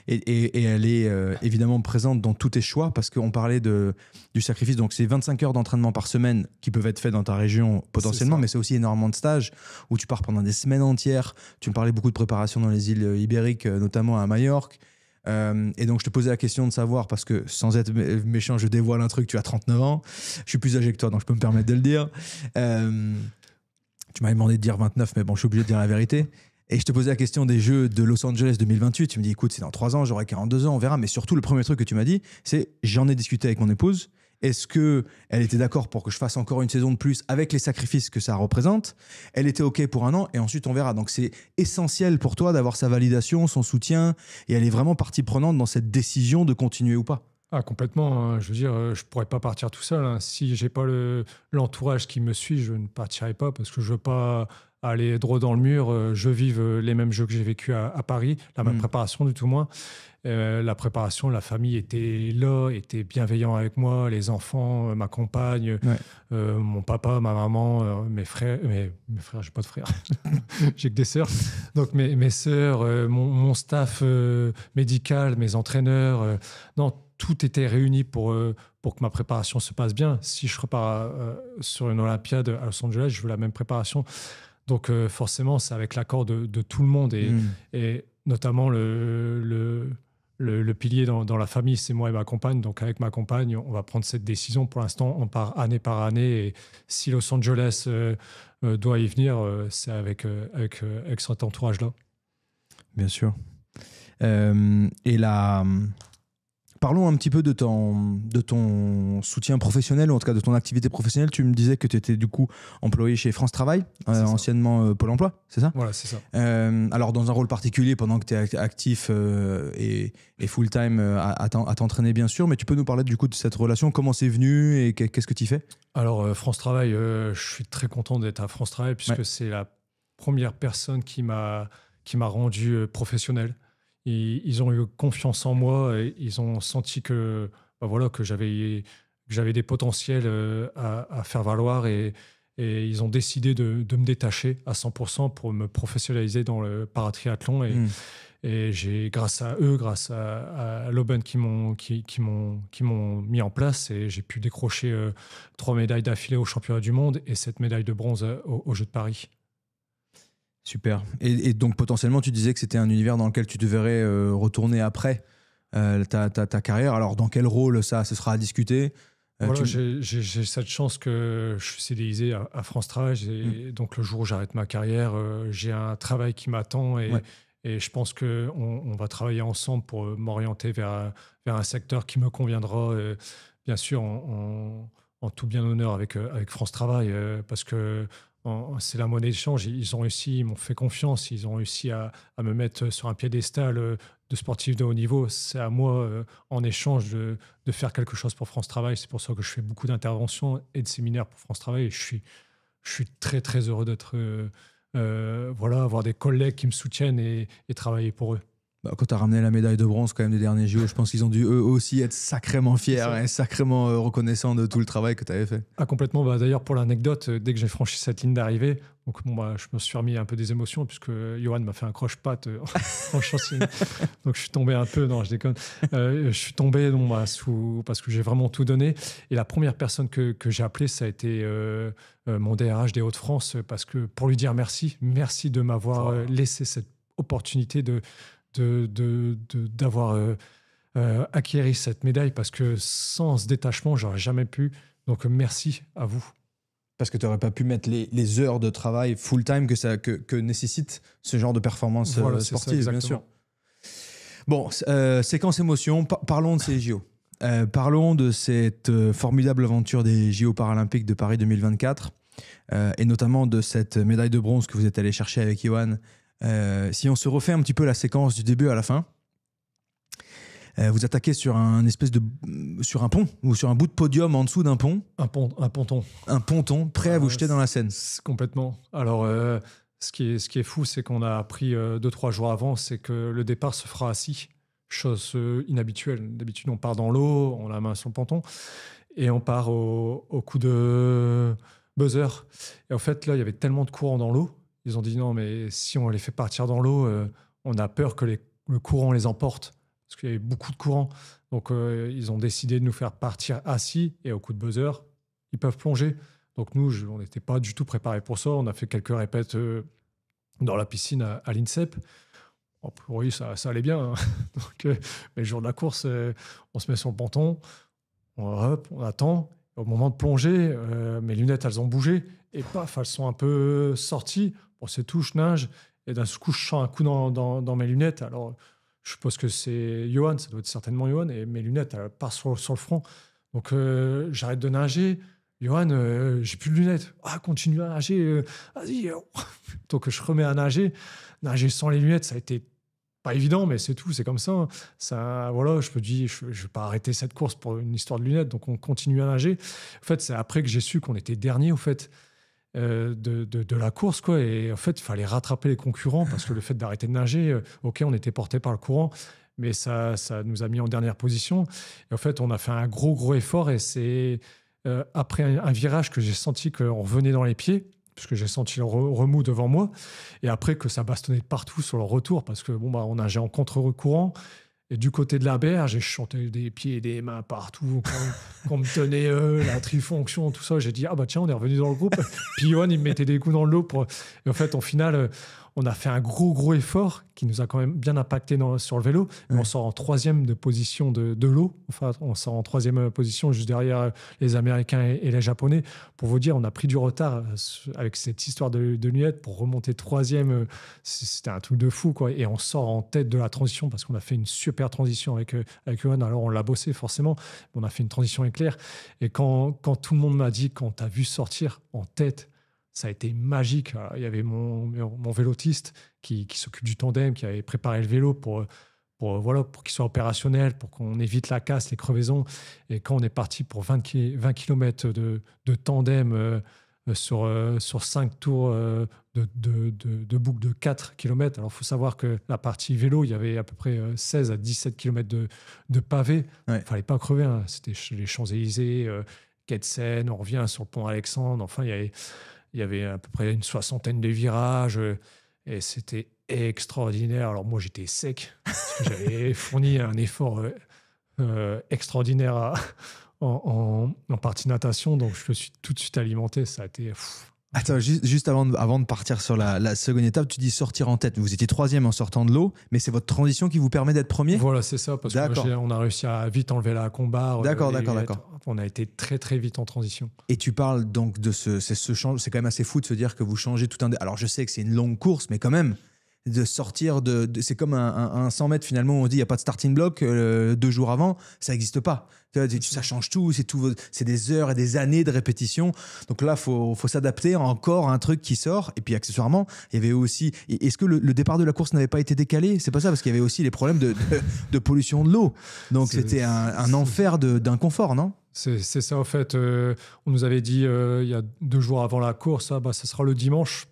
Et elle est évidemment présente dans tous tes choix parce qu'on parlait du sacrifice. Donc, c'est 25 heures d'entraînement par semaine qui peuvent être faits dans ta région potentiellement, mais c'est aussi énormément de stages où tu pars pendant des semaines entières. Tu me parlais beaucoup de préparation dans les îles ibériques, notamment à Majorque. Et donc, je te posais la question de savoir, parce que sans être méchant, je dévoile un truc, tu as 39 ans. Je suis plus âgé que toi, donc je peux me permettre de le dire. Tu m'avais demandé de dire 29, mais bon, je suis obligé de dire la vérité. Et je te posais la question des Jeux de Los Angeles 2028. Tu me dis, écoute, c'est dans 3 ans, j'aurai 42 ans, on verra. Mais surtout, le premier truc que tu m'as dit, c'est j'en ai discuté avec mon épouse. Est-ce qu'elle était d'accord pour que je fasse encore une saison de plus avec les sacrifices que ça représente? Elle était OK pour 1 an et ensuite on verra. Donc c'est essentiel pour toi d'avoir sa validation, son soutien et elle est vraiment partie prenante dans cette décision de continuer ou pas. Ah, complètement. Hein. Je veux dire, je pourrais pas partir tout seul. Hein. Si j'ai pas l'entourage qui me suit, je ne partirai pas parce que je veux pas aller droit dans le mur. Je vive les mêmes jeux que j'ai vécu à Paris, la même préparation du tout moins. La préparation, la famille était là, était bienveillant avec moi, les enfants, ma compagne, mon papa, ma maman, mes frères. Mes frères, j'ai pas de frères, j'ai que des sœurs. Donc mes sœurs, mon staff médical, mes entraîneurs. Non, tout était réuni pour que ma préparation se passe bien. Si je repars sur une Olympiade à Los Angeles, je veux la même préparation. Donc forcément, c'est avec l'accord de tout le monde et notamment le pilier dans la famille, c'est moi et ma compagne. Donc avec ma compagne, on va prendre cette décision. Pour l'instant, on part année par année. Et si Los Angeles doit y venir, c'est avec cet entourage-là. Bien sûr. Et là, parlons un petit peu de ton soutien professionnel, ou en tout cas de ton activité professionnelle. Tu me disais que tu étais du coup employé chez France Travail, anciennement Pôle emploi, c'est ça? Voilà, c'est ça. Alors dans un rôle particulier pendant que tu es actif et full-time à t'entraîner bien sûr, mais tu peux nous parler du coup de cette relation, comment c'est venu et qu'est-ce que tu fais? Alors France Travail, je suis très content d'être à France Travail puisque c'est la première personne qui m'a rendu professionnel. Ils ont eu confiance en moi et ils ont senti que j'avais des potentiels à faire valoir et ils ont décidé de me détacher à 100% pour me professionnaliser dans le paratriathlon et j'ai grâce à eux, grâce à l'Aubaine qui m'ont mis en place et j'ai pu décrocher 3 médailles d'affilée aux championnats du monde et 7 médailles de bronze aux Jeux de Paris. Super. Et donc, potentiellement, tu disais que c'était un univers dans lequel tu devrais retourner après ta carrière. Alors, dans quel rôle ça, ce sera à discuter? Voilà, j'ai cette chance que je suis CDIsé à France Travail. Et donc, le jour où j'arrête ma carrière, j'ai un travail qui m'attend et je pense qu'on va travailler ensemble pour m'orienter vers un secteur qui me conviendra, bien sûr, en tout bien honneur avec France Travail, parce que c'est la monnaie d'échange. Ils ont réussi, ils m'ont fait confiance, ils ont réussi à me mettre sur un piédestal de sportif de haut niveau. C'est à moi, en échange, de faire quelque chose pour France Travail. C'est pour ça que je fais beaucoup d'interventions et de séminaires pour France Travail. Et je suis très, très heureux d'être, avoir des collègues qui me soutiennent et travailler pour eux. Quand tu as ramené la médaille de bronze quand même des derniers JO, je pense qu'ils ont dû eux aussi être sacrément fiers et sacrément reconnaissants de tout le travail que tu avais fait. Ah, complètement. D'ailleurs, pour l'anecdote, dès que j'ai franchi cette ligne d'arrivée, Donc, je me suis remis un peu des émotions puisque Johan m'a fait un croche-patte en chantier. Donc, je suis tombé un peu. Non, je déconne. Je suis tombé parce que j'ai vraiment tout donné. Et la première personne que j'ai appelée, ça a été mon DRH des Hauts-de-France pour lui dire merci. Merci de m'avoir laissé cette opportunité d'avoir acquéri cette médaille parce que sans ce détachement, j'aurais jamais pu. Donc, merci à vous. Parce que tu n'aurais pas pu mettre les heures de travail full-time que nécessite ce genre de performance sportive, bien sûr. Bon, séquence émotion, parlons de ces JO. Parlons de cette formidable aventure des JO paralympiques de Paris 2024 et notamment de cette médaille de bronze que vous êtes allé chercher avec Johan. Si on se refait un petit peu la séquence du début à la fin, vous attaquez sur sur un pont ou sur un bout de podium en dessous d'un pont. Un ponton. Un ponton, prêt à vous jeter dans la Seine. Complètement. Alors, ce qui est fou, c'est qu'on a appris 2-3 jours avant, c'est que le départ se fera assis. Chose inhabituelle. D'habitude, on part dans l'eau, on a la main sur le ponton, et on part au coup de buzzer. Et en fait, là, il y avait tellement de courant dans l'eau. Ils ont dit non, mais si on les fait partir dans l'eau, on a peur que le courant les emporte. Parce qu'il y avait beaucoup de courant. Donc, ils ont décidé de nous faire partir assis et au coup de buzzer, ils peuvent plonger. Donc, nous, on n'était pas du tout préparés pour ça. On a fait quelques répètes dans la piscine à l'INSEP. Oh, oui, ça allait bien. Hein. Donc, mais le jour de la course, on se met sur le ponton, on attend. Au moment de plonger, mes lunettes, elles ont bougé. Et paf, elles sont un peu sorties. Bon, c'est tout, je nage. Et d'un coup, je sens un coup dans mes lunettes. Alors, je suppose que c'est Johan, ça doit être certainement Johan, et mes lunettes, elles partent sur le front. Donc, j'arrête de nager. Johan, j'ai plus de lunettes. Ah, continue à nager. Vas-y. Donc, je remets à nager. Nager sans les lunettes, ça a été pas évident, mais c'est tout, c'est comme ça. Voilà, je me dis, je vais pas arrêter cette course pour une histoire de lunettes, donc on continue à nager. En fait, c'est après que j'ai su qu'on était dernier, au fait, de la course, quoi. Et en fait, il fallait rattraper les concurrents parce que le fait d'arrêter de nager, ok, on était porté par le courant, mais ça nous a mis en dernière position. Et en fait, on a fait un gros effort et c'est après un virage que j'ai senti qu'on revenait dans les pieds, puisque j'ai senti le remous devant moi, et après que ça bastonnait partout sur le retour, parce que on nageait en contre-courant, et du côté de la berge, j'ai chanté des pieds et des mains partout, qu'on me tenait la trifonction, tout ça. J'ai dit, ah bah tiens, on est revenu dans le groupe. Puis Johan, il me mettait des coups dans le dos. Et en fait, au final, on a fait un gros effort qui nous a quand même bien impacté sur le vélo. Ouais. On sort en 3e de position de l'eau. Enfin, on sort en 3e position juste derrière les Américains et les Japonais. Pour vous dire, on a pris du retard avec cette histoire de lunettes pour remonter 3e. C'était un truc de fou, quoi. Et on sort en tête de la transition parce qu'on a fait une super transition avec Johan. Alors, on l'a bossé forcément, mais on a fait une transition éclair. Et quand tout le monde m'a dit, quand t'as vu sortir en tête, ça a été magique. Alors, il y avait mon vélotiste qui s'occupe du tandem, qui avait préparé le vélo pour qu'il soit opérationnel, pour qu'on évite la casse, les crevaisons. Et quand on est parti pour 20 km de tandem sur 5 tours de boucle de 4 km, alors il faut savoir que la partie vélo, il y avait à peu près 16 à 17 km de pavés. Il ne fallait pas crever. Hein. C'était les Champs-Élysées, quai de Seine, on revient sur le pont Alexandre. Enfin, il y avait à peu près une 60aine de virages et c'était extraordinaire. Alors moi, j'étais sec parce que j'avais fourni un effort extraordinaire en partie natation, donc je me suis tout de suite alimenté. Ça a été... Attends, juste avant de partir sur la seconde étape, tu dis sortir en tête. Vous étiez 3e en sortant de l'eau, mais c'est votre transition qui vous permet d'être premier ? Voilà, c'est ça, parce qu'on a réussi à vite enlever la combarre. D'accord. On a été très vite en transition. Et tu parles donc de ce changement. C'est quand même assez fou de se dire que vous changez tout un... Alors je sais que c'est une longue course, mais quand même, de sortir c'est comme un 100 mètres finalement où on dit il n'y a pas de starting block 2 jours avant, ça n'existe pas. Ça change tout, c'est des heures et des années de répétition. Donc là, faut s'adapter encore à un truc qui sort. Et puis accessoirement, il y avait aussi... Est-ce que le départ de la course n'avait pas été décalé ? C'est pas ça, parce qu'il y avait aussi les problèmes de pollution de l'eau. Donc c'était un enfer d'inconfort, non ? C'est ça, en fait. On nous avait dit il y a 2 jours avant la course, ça sera le dimanche.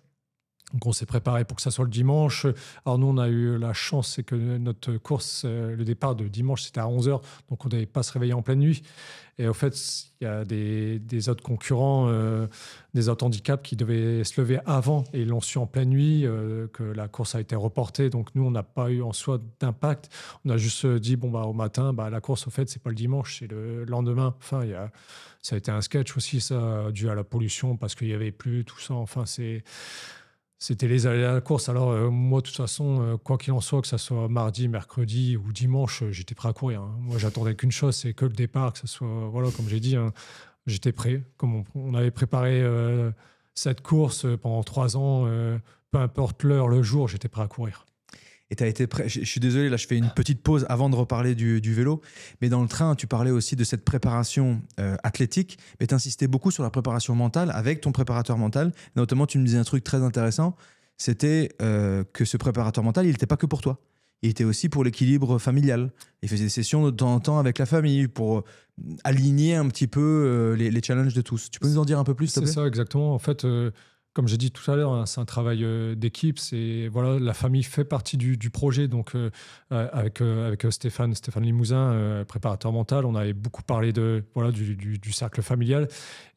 Donc on s'est préparé pour que ça soit le dimanche. Alors nous, on a eu la chance, c'est que notre course, le départ de dimanche, c'était à 11 heures, donc on ne devait pas se réveiller en pleine nuit. Et au fait, il y a des autres concurrents, des autres handicaps qui devaient se lever avant et ils l'ont su en pleine nuit, que la course a été reportée. Donc nous, on n'a pas eu en soi d'impact. On a juste dit, bon, bah, au matin, bah, la course, au fait, c'est pas le dimanche, c'est le lendemain. Enfin, ça a été un sketch aussi, ça, dû à la pollution, parce qu'il n'y avait plus tout ça. Enfin, c'était les aléas de la course. Alors, moi, de toute façon, quoi qu'il en soit, que ce soit mardi, mercredi ou dimanche, j'étais prêt à courir, hein. Moi, j'attendais qu'une chose, c'est que le départ, que ce soit, voilà, comme j'ai dit, hein, j'étais prêt. Comme on avait préparé cette course pendant 3 ans, peu importe l'heure, le jour, j'étais prêt à courir. Et tu as été prêt. Je suis désolé, là, je fais une petite pause avant de reparler du vélo. Mais dans le train, tu parlais aussi de cette préparation athlétique, mais tu insistais beaucoup sur la préparation mentale avec ton préparateur mental. Notamment, tu me disais un truc très intéressant, c'était que ce préparateur mental, il n'était pas que pour toi. Il était aussi pour l'équilibre familial. Il faisait des sessions de temps en temps avec la famille pour aligner un petit peu les challenges de tous. Tu peux nous en dire un peu plus, s'il te plaît ? C'est ça, exactement. En fait, comme j'ai dit tout à l'heure, hein, c'est un travail d'équipe. C'est, voilà, la famille fait partie du projet. Donc, avec Stéphane Limousin, préparateur mental, on avait beaucoup parlé du cercle familial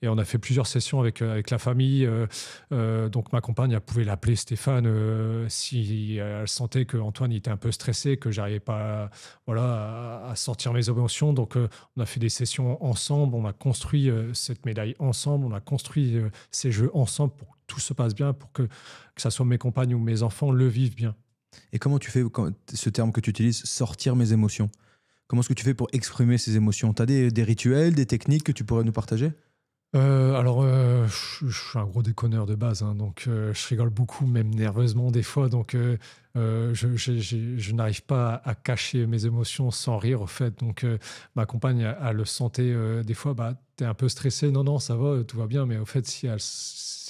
et on a fait plusieurs sessions avec la famille. Donc, ma compagne, elle pouvait l'appeler Stéphane si elle sentait que Antoine était un peu stressé, que j'arrivais pas à sortir mes émotions. Donc, on a fait des sessions ensemble. On a construit cette médaille ensemble. On a construit ces jeux ensemble pour que tout se passe bien, pour que ça soit mes compagnes ou mes enfants le vivent bien. Et comment tu fais, ce terme que tu utilises, sortir mes émotions? Comment est-ce que tu fais pour exprimer ces émotions? Tu as des rituels, des techniques que tu pourrais nous partager? Je suis un gros déconneur de base, hein, donc je rigole beaucoup, même nerveusement des fois. Donc je n'arrive pas à cacher mes émotions sans rire, au fait. Donc ma compagne, elle le sentait des fois, bah, t'es un peu stressé. Non, ça va, tout va bien. Mais au fait, si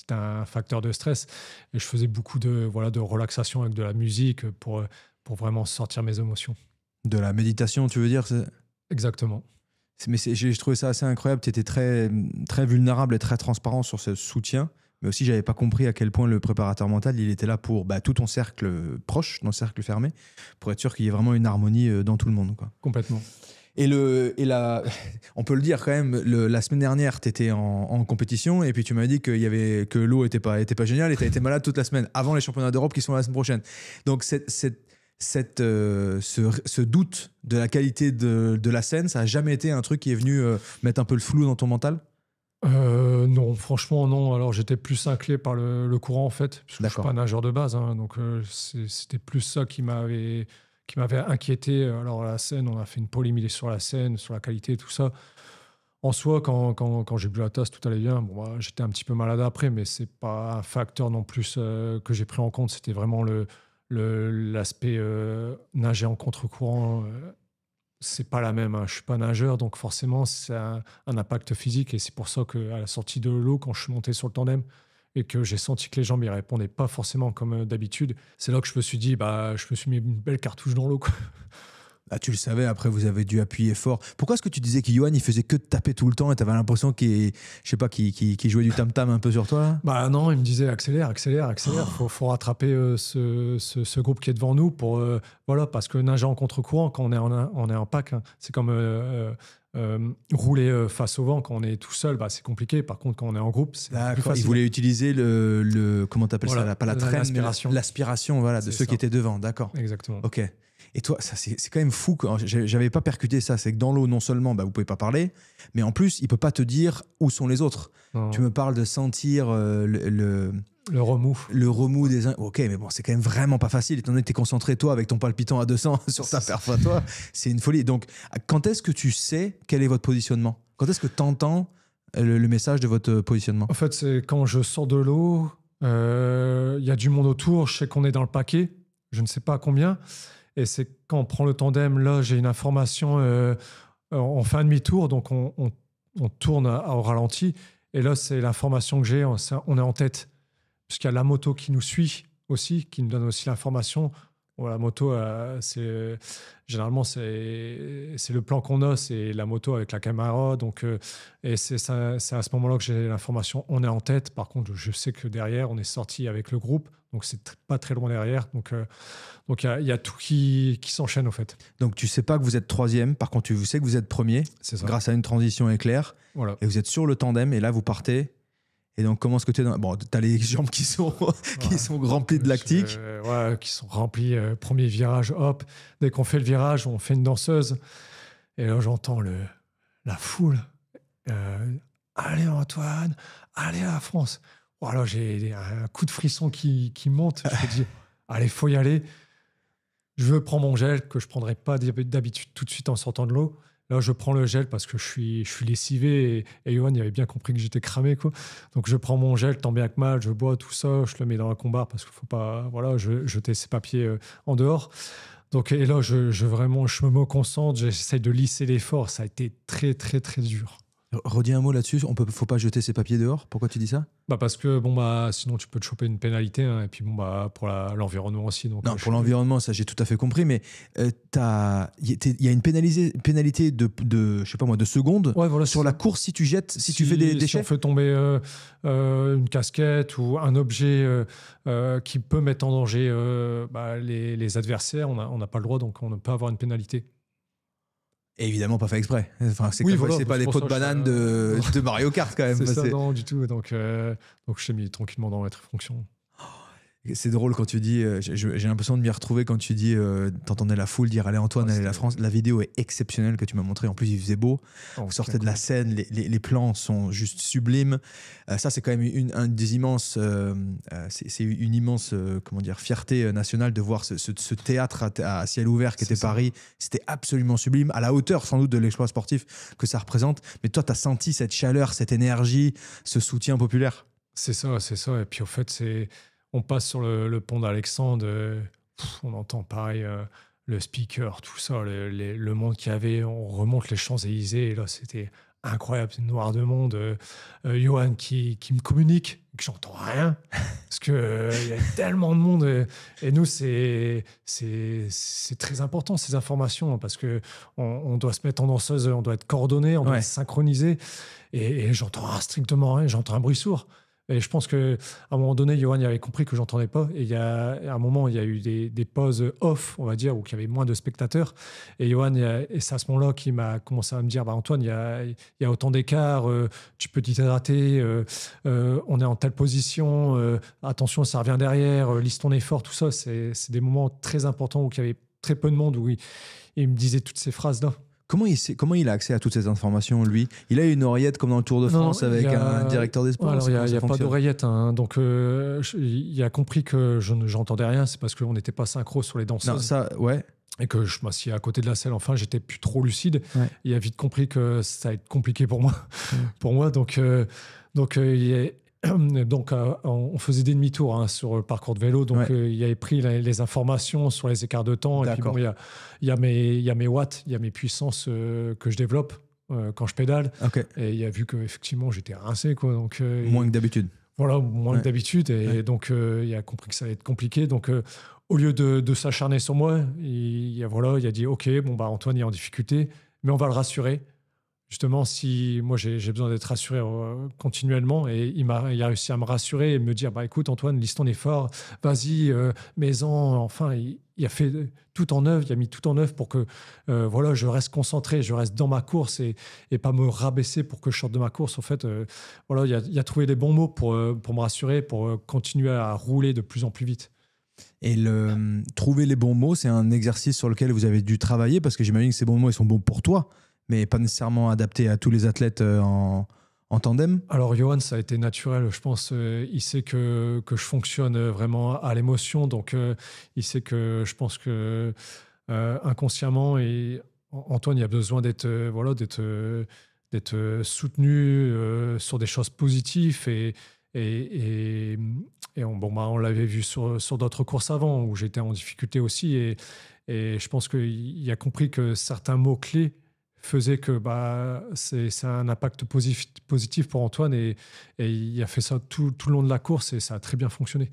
c'est un facteur de stress. Et je faisais beaucoup de relaxation avec de la musique pour vraiment sortir mes émotions. De la méditation, tu veux dire? Exactement. Mais j'ai trouvé ça assez incroyable. Tu étais très, très vulnérable et très transparent sur ce soutien. Mais aussi, j'avais pas compris à quel point le préparateur mental, il était là pour tout ton cercle proche, ton cercle fermé, pour être sûr qu'il y ait vraiment une harmonie dans tout le monde, quoi. Complètement. On peut le dire quand même, la semaine dernière, tu étais en compétition et puis tu m'as dit que l'eau était pas géniale et tu as été malade toute la semaine avant les championnats d'Europe qui sont la semaine prochaine. Donc, ce doute de la qualité de la scène, ça n'a jamais été un truc qui est venu mettre un peu le flou dans ton mental? Non, franchement, non. Alors, j'étais plus inclé par le courant, en fait, parce que je ne suis pas nageur de base, hein, donc c'était plus ça qui m'avait inquiété. Alors, la scène, on a fait une polémique sur la scène, sur la qualité, tout ça. En soi, quand j'ai bu la tasse, tout allait bien. Bon, bah, j'étais un petit peu malade après, mais c'est pas un facteur non plus que j'ai pris en compte. C'était vraiment l'aspect nager en contre-courant. C'est pas la même, hein. Je suis pas nageur, donc forcément, c'est un impact physique. Et c'est pour ça qu'à la sortie de l'eau, quand je suis monté sur le tandem et que j'ai senti que les jambes ne répondaient pas forcément comme d'habitude, c'est là que je me suis dit, je me suis mis une belle cartouche dans l'eau, quoi. Ah, tu le savais, après vous avez dû appuyer fort. Pourquoi est-ce que tu disais que Yoann il faisait que de taper tout le temps et tu avais l'impression qu'il jouait du tam-tam un peu sur toi là? Bah non, il me disait accélère. Faut rattraper ce groupe qui est devant nous parce que nager en contre-courant quand on est en pack, hein, c'est comme rouler face au vent quand on est tout seul, c'est compliqué. Par contre, quand on est en groupe, c'est plus facile. Il voulait utiliser le comment t'appelles ça, pas la traîne, l'aspiration. L'aspiration, voilà, de ceux qui étaient devant, d'accord. Exactement. Ok. Et toi, ça c'est quand même fou. J'avais pas percuté ça. C'est que dans l'eau, non seulement vous pouvez pas parler, mais en plus, il peut pas te dire où sont les autres. Non. Tu me parles de sentir le remous des uns. Ok, mais bon, c'est quand même vraiment pas facile. Étant donné que t'es concentré, toi, avec ton palpitant à 200 sur ta perf à toi, c'est une folie. Donc, quand est-ce que tu sais quel est votre positionnement? Quand est-ce que tu entends le message de votre positionnement? En fait, c'est quand je sors de l'eau, il y a du monde autour, je sais qu'on est dans le paquet, je ne sais pas combien. Et c'est quand on prend le tandem, là, j'ai une information, on fait un demi-tour, donc on tourne au ralenti. Et là, c'est l'information que j'ai, on est en tête. Parce qu'il y a la moto qui nous suit aussi, qui nous donne aussi l'information. Bon, la moto, généralement, c'est le plan qu'on a, c'est la moto avec la caméra. Donc, et c'est à ce moment-là que j'ai l'information, on est en tête. Par contre, je sais que derrière, on est sorti avec le groupe. Donc, c'est pas très loin derrière. Donc, il y a tout qui s'enchaîne, au fait. Donc tu sais pas que vous êtes troisième, par contre tu sais que vous êtes premier, C'est ça. grâce à une transition éclair, Voilà. et vous êtes sur le tandem, et là vous partez. Et donc comment est-ce que tu es dans... Bon, t'as les jambes qui sont, qui sont remplies de lactique. Ouais, qui sont remplis. Premier virage, hop. Dès qu'on fait le virage, on fait une danseuse. Et là, j'entends la foule. Allez, Antoine, allez à la France. Voilà, j'ai un coup de frisson qui monte. Je me dis, allez, faut y aller. Je prends mon gel que je ne prendrais pas d'habitude tout de suite en sortant de l'eau. Là, je prends le gel parce que je suis lessivé et Johan il avait bien compris que j'étais cramé, quoi. Donc, je prends mon gel, tant bien que mal, je bois tout ça, je le mets dans un combat parce qu'il ne faut pas jeter ses papiers en dehors. Donc, et là, je me concentre, j'essaye de lisser l'effort. Ça a été très, très, très dur. Redis un mot là-dessus, faut pas jeter ses papiers dehors. Pourquoi tu dis ça? Parce que sinon tu peux te choper une pénalité, hein, et puis pour l'environnement aussi. Donc, Non, pour l'environnement, ça j'ai tout à fait compris, mais il y a une pénalité de je sais pas moi, de secondes, ouais, voilà, sur la course si tu jettes, si tu fais des déchets. Si on fait tomber une casquette ou un objet qui peut mettre en danger les adversaires, on n'a pas le droit, donc on ne peut avoir une pénalité. Et évidemment pas fait exprès. Enfin, c'est pas des pots de banane de Mario Kart quand même. C'est ça, non, du tout. Donc je t'ai mis tranquillement dans notre fonction. C'est drôle quand tu dis, j'ai l'impression de m'y retrouver quand tu dis, t'entendais la foule dire allez Antoine, allez la France. La vidéo est exceptionnelle que tu m'as montré. En plus, il faisait beau. Vous sortez de la scène, les plans sont juste sublimes. Ça, c'est quand même une immense comment dire, fierté nationale de voir ce théâtre à ciel ouvert qui était Paris. C'était absolument sublime, à la hauteur sans doute de l'exploit sportif que ça représente. Mais toi, tu as senti cette chaleur, cette énergie, ce soutien populaire. C'est ça. Et puis, au fait, on passe sur le pont d'Alexandre, on entend pareil le speaker, tout ça, le monde qu'il y avait, on remonte les Champs-Élysées, et là c'était incroyable, c'est noir de monde. Johan qui me communique, que j'entends rien, parce qu'il y a tellement de monde, et nous c'est très important ces informations, parce qu'on doit se mettre en danseuse, on doit être coordonné, on doit être synchronisé, et j'entends strictement rien, j'entends un bruit sourd. Et je pense qu'à un moment donné, Johan avait compris que j'entendais pas. Et à un moment, il y a eu des pauses off, on va dire, où il y avait moins de spectateurs. Et Johan, et c'est à ce moment-là qu'il m'a commencé à me dire, Antoine, il y a autant d'écart, tu peux t'hydrater, on est en telle position, attention, ça revient derrière, lisse ton effort, tout ça. C'est des moments très importants où il y avait très peu de monde, où il me disait toutes ces phrases-là. Comment il a accès à toutes ces informations, lui? Il a une oreillette comme dans le Tour de France avec un directeur des sports? Alors, il n'y a pas d'oreillette. Hein, donc, il a compris que je n'entendais rien. C'est parce qu'on n'était pas synchro sur les danseuses. Non, ça, ouais. Et que je m'assieds à côté de la selle. Enfin, j'étais plus trop lucide. Ouais. Il a vite compris que ça allait être compliqué pour moi. Pour moi, on faisait des demi-tours sur le parcours de vélo. Donc, il avait pris les informations sur les écarts de temps. Et puis, il y a mes watts, il y a mes puissances que je développe quand je pédale. Okay. Et il a vu qu'effectivement, j'étais rincé, quoi. Donc, moins que d'habitude. Voilà, moins que d'habitude. Et donc, il a compris que ça allait être compliqué. Donc, au lieu de s'acharner sur moi, il a dit, OK, Antoine est en difficulté, mais on va le rassurer. Justement, si moi j'ai besoin d'être rassuré continuellement, et il a réussi à me rassurer et me dire écoute Antoine, lisse ton effort, vas-y, mets-en. Enfin, il a fait tout en œuvre, il a mis tout en œuvre pour que je reste concentré, je reste dans ma course et pas me rabaisser pour que je sorte de ma course. En fait, il a trouvé les bons mots pour me rassurer, pour continuer à rouler de plus en plus vite. Et trouver les bons mots, c'est un exercice sur lequel vous avez dû travailler, parce que j'imagine que ces bons mots, ils sont bons pour toi, mais pas nécessairement adapté à tous les athlètes en tandem. Alors, Johan, ça a été naturel. Je pense il sait que je fonctionne vraiment à l'émotion. Donc, il sait que je pense que inconsciemment, et Antoine, il a besoin d'être soutenu sur des choses positives. Et on l'avait vu sur d'autres courses avant, où j'étais en difficulté aussi. Et je pense qu'il a compris que certains mots-clés faisait que c'est un impact positif pour Antoine, et il a fait ça tout le long de la course, et ça a très bien fonctionné.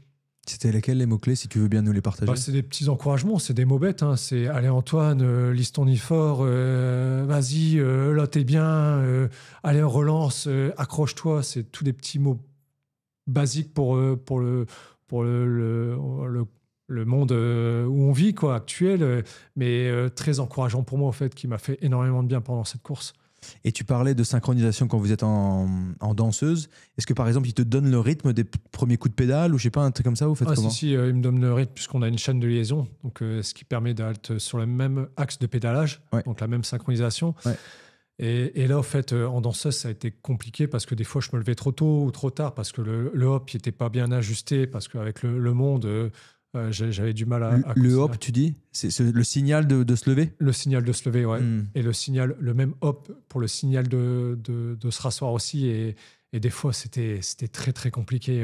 C'était lesquels les mots-clés, si tu veux bien nous les partager? C'est des petits encouragements, c'est des mots bêtes. Hein. C'est allez Antoine, lise ton effort, vas-y, là t'es bien, allez on relance, accroche-toi. C'est tous des petits mots basiques pour le monde où on vit, quoi, actuel, mais très encourageant pour moi, en fait, qui m'a fait énormément de bien pendant cette course. Et tu parlais de synchronisation quand vous êtes en danseuse. Est-ce que par exemple, ils te donnent le rythme des premiers coups de pédale ou je sais pas, un truc comme ça, vous faites comment? Si, ils me donnent le rythme puisqu'on a une chaîne de liaison, donc ce qui permet d'être sur le même axe de pédalage, Ouais. donc la même synchronisation. Ouais. Et là, en fait, en danseuse, ça a été compliqué parce que des fois, je me levais trop tôt ou trop tard parce que le hop n'était pas bien ajusté, parce qu'avec le monde, j'avais du mal à Le considérer. hop, tu dis? C'est le signal de se lever? Le signal de se lever, ouais. Hmm. Et le même hop pour le signal de se rasseoir aussi. Et des fois, c'était très, très compliqué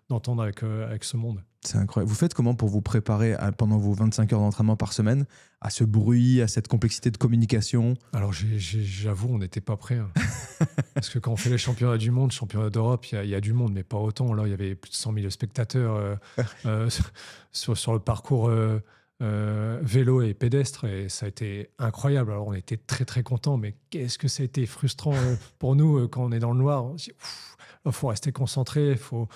d'entendre avec ce monde. C'est incroyable. Vous faites comment pour vous préparer pendant vos 25 heures d'entraînement par semaine à ce bruit, à cette complexité de communication? Alors, j'avoue, on n'était pas prêts. Hein. Parce que quand on fait les championnats du monde, championnats d'Europe, il y a du monde, mais pas autant. Là, il y avait plus de 100 000 spectateurs sur le parcours vélo et pédestre, et ça a été incroyable. Alors, on était très, très contents, mais qu'est-ce que ça a été frustrant pour nous quand on est dans le noir. On se dit, il faut rester concentré, il faut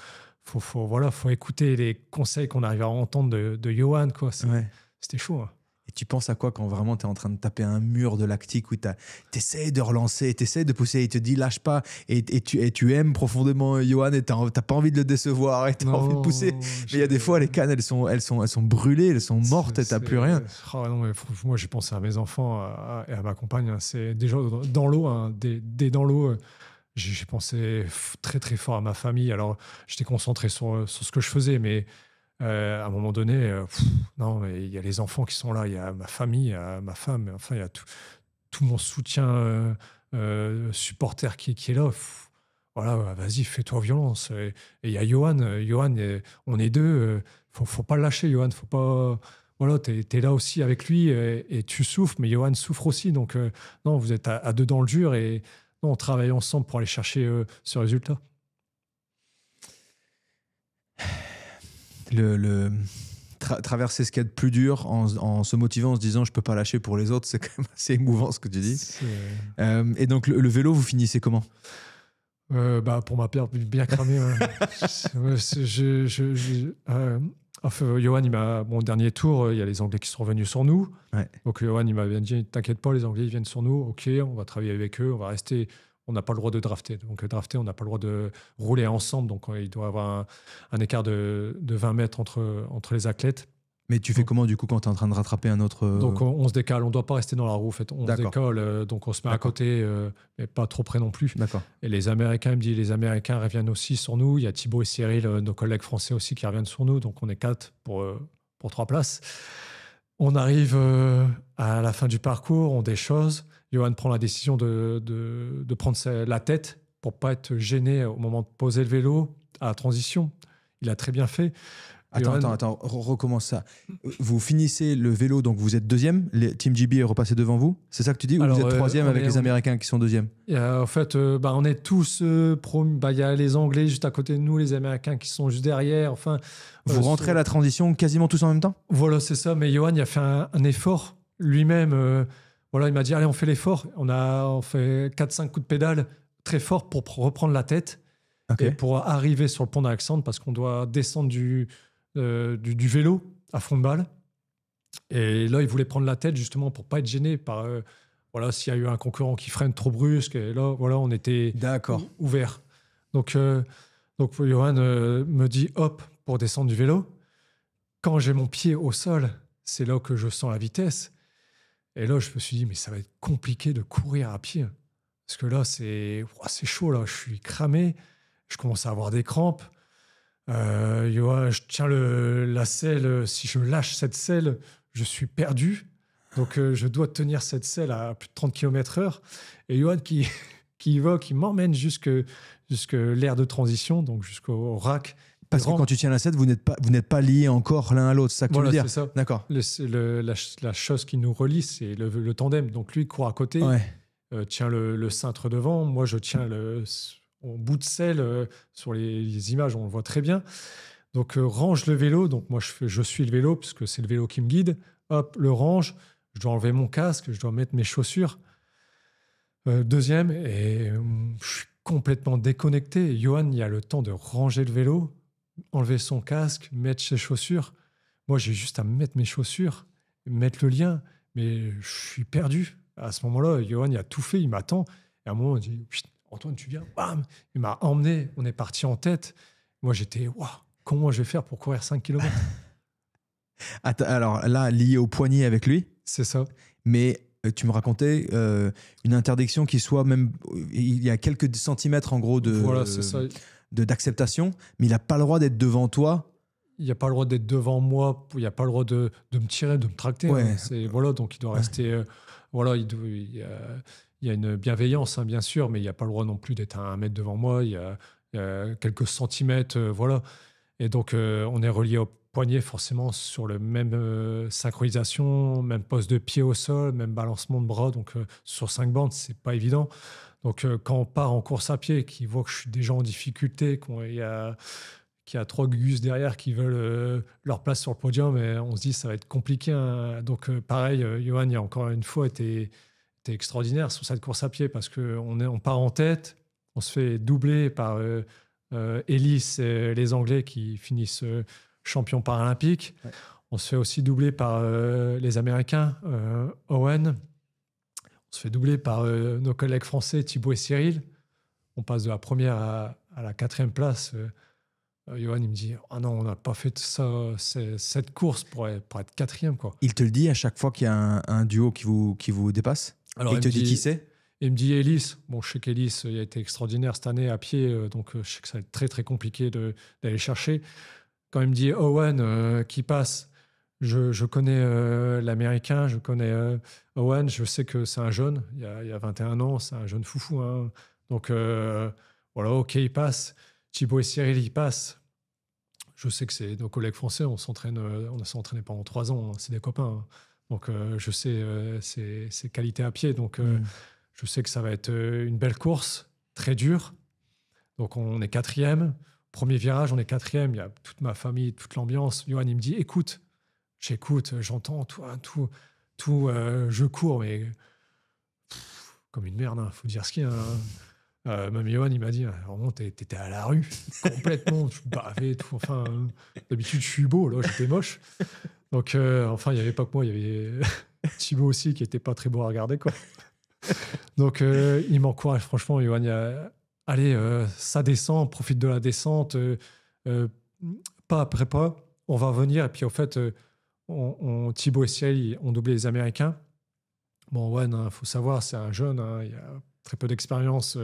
écouter les conseils qu'on arrive à entendre de Johan, quoi. Ouais. C'était chaud. Hein. Et tu penses à quoi quand vraiment tu es en train de taper un mur de lactique où tu essaies de relancer, tu essaies de pousser, il te dit lâche pas, et tu aimes profondément Johan et tu n'as pas envie de le décevoir et tu as envie de pousser. Mais il y a des fois, les cannes, elles sont brûlées, elles sont mortes et tu n'as plus rien. Non, mais moi, j'ai pensé à mes enfants et à ma compagne. Hein. C'est déjà dans l'eau, hein, dès dans l'eau. J'ai pensé très très fort à ma famille. Alors j'étais concentré sur ce que je faisais, mais à un moment donné, non, mais il y a les enfants qui sont là, il y a ma famille, il y a ma femme, enfin il y a tout mon soutien supporter qui est là. Voilà, vas-y, fais-toi violence. Et il y a Johan, on est deux. Faut pas le lâcher, Johan. Faut pas. Voilà, t'es là aussi avec lui et tu souffres, mais Johan souffre aussi. Donc non, vous êtes à deux dans le dur et non, on travaille ensemble pour aller chercher ce résultat. Traverser ce qu'il y a de plus dur en se motivant, en se disant je peux pas lâcher pour les autres, c'est quand même assez émouvant ce que tu dis. Et donc le vélo, vous finissez comment? Pour ma part, bien cramé. Johan, mon dernier tour, il y a les Anglais qui sont revenus sur nous. Ouais. Donc Johan, il m'a bien dit, t'inquiète pas, les Anglais ils viennent sur nous. Ok, on va travailler avec eux, on va rester. On n'a pas le droit de drafter. Donc drafter, on n'a pas le droit de rouler ensemble. Donc il doit y avoir un écart de 20 mètres entre les athlètes. Mais tu fais comment du coup quand tu es en train de rattraper un autre Donc on se décale, on ne doit pas rester dans la roue. En fait. On se décale, donc on se met à côté, mais pas trop près non plus. D'accord. Et les Américains, les Américains reviennent aussi sur nous. Il y a Thibaut et Cyril, nos collègues français aussi, qui reviennent sur nous. Donc on est 4 pour 3 places. On arrive à la fin du parcours, on déchose. Johan prend la décision de prendre la tête pour ne pas être gêné au moment de poser le vélo à la transition. Il a très bien fait. Attends, recommence ça. Vous finissez le vélo, donc vous êtes deuxième. Team GB est repassé devant vous. C'est ça que tu dis? Ou vous êtes troisième avec les Américains qui sont deuxième? En fait, on est tous promis. Il y a les Anglais juste à côté de nous, les Américains qui sont juste derrière. Enfin, vous rentrez à la transition quasiment tous en même temps? Voilà, c'est ça. Mais Johan, il a fait un effort lui-même. Voilà, il m'a dit, allez, on fait l'effort. On fait 4-5 coups de pédale très fort pour reprendre la tête. Okay. Et pour arriver sur le pont d'Alexandre, parce qu'on doit descendre du vélo à fond de balle. Et là, il voulait prendre la tête justement pour pas être gêné par s'il y a eu un concurrent qui freine trop brusque. Et là, voilà, on était ouvert. Donc Johan me dit hop pour descendre du vélo. Quand j'ai mon pied au sol, c'est là que je sens la vitesse. Et là, je me suis dit, mais ça va être compliqué de courir à pied. Parce que là, c'est chaud. Là. Je suis cramé. Je commence à avoir des crampes. Je tiens la selle. Si je lâche cette selle, je suis perdu. Donc, je dois tenir cette selle à plus de 30 km/h. Et Johan qui m'emmène jusque l'aire de transition, donc jusqu'au rack. Parce que quand tu tiens la selle, vous n'êtes pas liés encore l'un à l'autre, c'est ça que tu veux dire? C'est ça. D'accord. La chose qui nous relie, c'est le tandem. Donc, lui, il court à côté, tient le cintre devant. Moi, je tiens au bout de selle. Sur les images, on le voit très bien. Donc, range le vélo. Donc, moi, je suis le vélo parce que c'est le vélo qui me guide. Hop, le range. Je dois enlever mon casque. Je dois mettre mes chaussures. Deuxième, et je suis complètement déconnecté. Johan, il a le temps de ranger le vélo, enlever son casque, mettre ses chaussures. Moi, j'ai juste à mettre mes chaussures, mettre le lien, mais je suis perdu. À ce moment-là, Johan, il a tout fait, il m'attend. Et à un moment, il dit Chut, Antoine, tu viens. Bam, il m'a emmené, on est parti en tête. Moi, j'étais waouh, comment je vais faire pour courir 5 kilomètres? Alors là, lié au poignet avec lui, C'est ça. mais tu me racontais une interdiction qui soit même. Il y a quelques centimètres en gros Voilà, c'est ça. d'acceptation, mais il n'a pas le droit d'être devant toi. Il n'y a pas le droit d'être devant moi, il n'y a pas le droit de me tirer, de me tracter. Ouais. Hein. Voilà, donc il doit rester. Voilà, il y a une bienveillance, hein, bien sûr, mais il n'y a pas le droit non plus d'être à 1 mètre devant moi. Il y a quelques centimètres, voilà. Et donc, on est relié au poignet, forcément, sur le même synchronisation, même pose de pied au sol, même balancement de bras. Donc, sur 5 bandes, c'est pas évident. Donc, quand on part en course à pied, qu'il voit que je suis déjà en difficulté, qu'il y a 3 gus derrière qui veulent leur place sur le podium, et on se dit ça va être compliqué. Hein. Donc, pareil, Johan, il y a encore une fois était extraordinaire sur cette course à pied parce qu'on part en tête, on se fait doubler par Ellis et les Anglais qui finissent champions paralympiques. Ouais. On se fait aussi doubler par les Américains, Owen. On se fait doubler par nos collègues français, Thibaut et Cyril. On passe de la première à la 4e place. Johan, il me dit « Ah non, on n'a pas fait ça, cette course pour être 4e. » quoi. Il te le dit à chaque fois qu'il y a un duo qui vous dépasse? Alors, Et il te dit qui c'est? Il me dit Ellis. Bon, je sais qu'Ellis, il a été extraordinaire cette année à pied, donc je sais que ça va être très, très compliqué d'aller chercher. Quand il me dit Owen qui passe, je connais l'Américain, je connais Owen, je sais que c'est un jeune, il y a 21 ans, c'est un jeune foufou. Hein. Donc, voilà, ok, il passe. Thibaut et Cyril, ils passent. Je sais que c'est nos collègues français, on s'est entraîné pendant 3 ans, hein, c'est des copains. Hein. Donc, je sais ses qualités à pied. Donc, je sais que ça va être une belle course, très dure. Donc, on est 4e. Premier virage, on est 4e. Il y a toute ma famille, toute l'ambiance. Johan, il me dit écoute, j'écoute, j'entends tout, je cours, mais comme une merde, faut dire ce qu'il y a. Hein. Même Johan, il m'a dit vraiment, t'étais à la rue, complètement, tu bavais, tout. Enfin, d'habitude, je suis beau, là, j'étais moche. Donc, enfin, il n'y avait pas que moi, il y avait Thibaut aussi qui n'était pas très beau à regarder, quoi. Donc, il m'encourage, franchement, Johan. Allez, ça descend, profite de la descente. Pas après pas, on va revenir. Et puis, au fait, Thibaut et Cyril ont doublé les Américains. Bon, ouais, il faut savoir, c'est un jeune, hein, il a très peu d'expérience.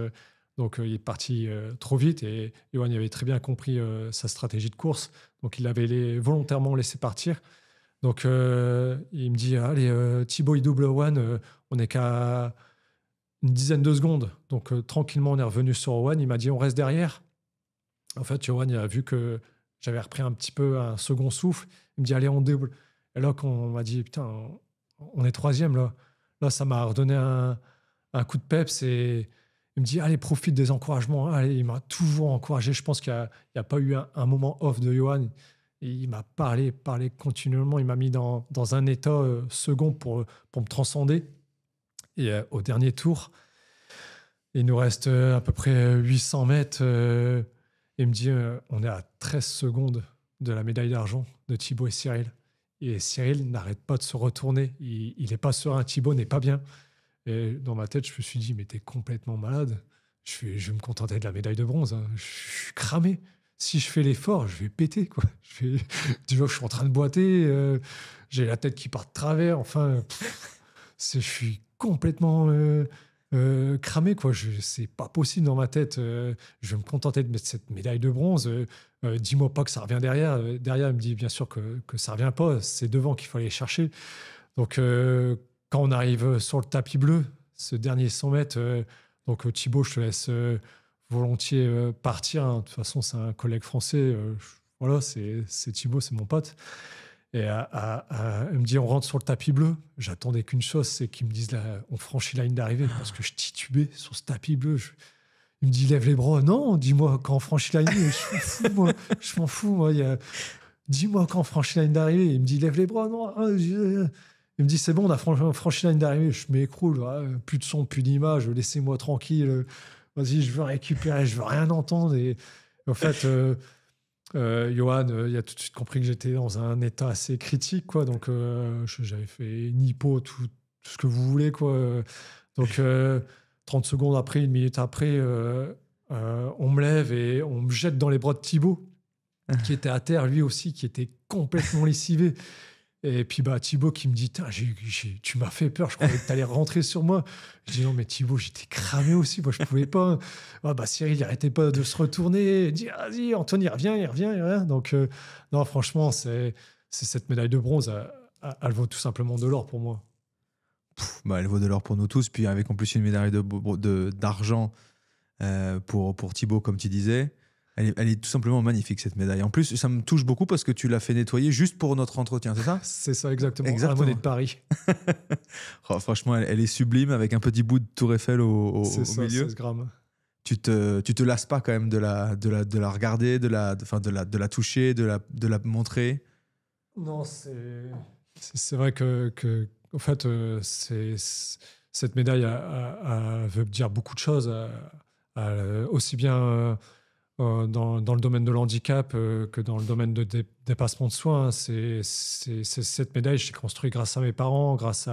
Donc, il est parti trop vite. Et Johan avait très bien compris sa stratégie de course. Donc, il l'avait volontairement laissé partir. Donc, il me dit allez, Thibaut, il double Owen. On n'est qu'à une dizaine de secondes. Donc, tranquillement, on est revenu sur Owen. Il m'a dit on reste derrière. En fait, Owen, il a vu que j'avais repris un petit peu un second souffle. Il me dit allez, on double. Et là, quand on m'a dit putain, on est 3e là. Là, ça m'a redonné un coup de peps et il me dit allez, profite des encouragements. Allez, il m'a toujours encouragé. Je pense qu'il n'y a pas eu un moment off de Johan. Et il m'a parlé continuellement. Il m'a mis dans un état second pour me transcender. Et au dernier tour, il nous reste à peu près 800 mètres. Il me dit on est à 13 secondes de la médaille d'argent de Thibaut et Cyril. Et Cyril n'arrête pas de se retourner. Il n'est pas serein. Thibaut n'est pas bien. Et dans ma tête, je me suis dit mais t'es complètement malade. Je vais me contenter de la médaille de bronze. Hein. Je suis cramé. Si je fais l'effort, je vais péter. Quoi. Tu vois, je suis en train de boiter. J'ai la tête qui part de travers. Enfin, je suis complètement cramé. Quoi. C'est pas possible dans ma tête. Je vais me contenter de mettre cette médaille de bronze. Dis-moi pas que ça revient derrière. Derrière, il me dit bien sûr que ça revient pas. C'est devant qu'il faut aller chercher. Donc, quand on arrive sur le tapis bleu, ce dernier 100 mètres, donc Thibaut, je te laisse volontiers partir. Hein. De toute façon, c'est un collègue français. Voilà, c'est Thibaut, c'est mon pote. Et il me dit, on rentre sur le tapis bleu. J'attendais qu'une chose, c'est qu'ils me disent, on franchit la ligne d'arrivée parce que je titubais sur ce tapis bleu. Il me dit, lève les bras. Non, dis-moi quand on franchit la ligne. Je m'en fous, moi. Je m'en fous, moi. Dis-moi quand on franchit la ligne d'arrivée. Il me dit, lève les bras. Non. Il me dit, c'est bon, on a franchi la ligne d'arrivée. Je m'écroule. Plus de son, plus d'image. Laissez-moi tranquille. Vas-y, je veux récupérer. Je veux rien entendre. Et en fait, Johan, il a tout de suite compris que j'étais dans un état assez critique, quoi. Donc, j'avais fait une hypo, tout ce que vous voulez, quoi. Donc, 30 secondes après, une minute après, on me lève et on me jette dans les bras de Thibaut, qui était à terre, lui aussi, qui était complètement lessivé. Et puis, Thibaut qui me dit, tu m'as fait peur, je croyais que tu allais rentrer sur moi. Je dis, non, mais Thibaut, j'étais cramé aussi, moi, je pouvais pas. Cyril, il arrêtait pas de se retourner. Il dit, vas-y, Antoine, il revient. Donc, non, franchement, c'est cette médaille de bronze, elle vaut tout simplement de l'or pour moi. Elle vaut de l'or pour nous tous. Puis avec en plus une médaille d'argent pour Thibaut, comme tu disais. Elle est tout simplement magnifique, cette médaille. En plus, ça me touche beaucoup parce que tu l'as fait nettoyer juste pour notre entretien, c'est ça? C'est ça, exactement. À la monnaie de Paris. Franchement, elle est sublime avec un petit bout de Tour Eiffel au milieu. 16 grammes. Tu te lasses pas quand même de la regarder, de la toucher, de la montrer? Non, c'est vrai que en fait, cette médaille veut dire beaucoup de choses, aussi bien dans le domaine de l'handicap que dans le domaine de dépassement de soi. Hein. Cette médaille, je l'ai construite grâce à mes parents, grâce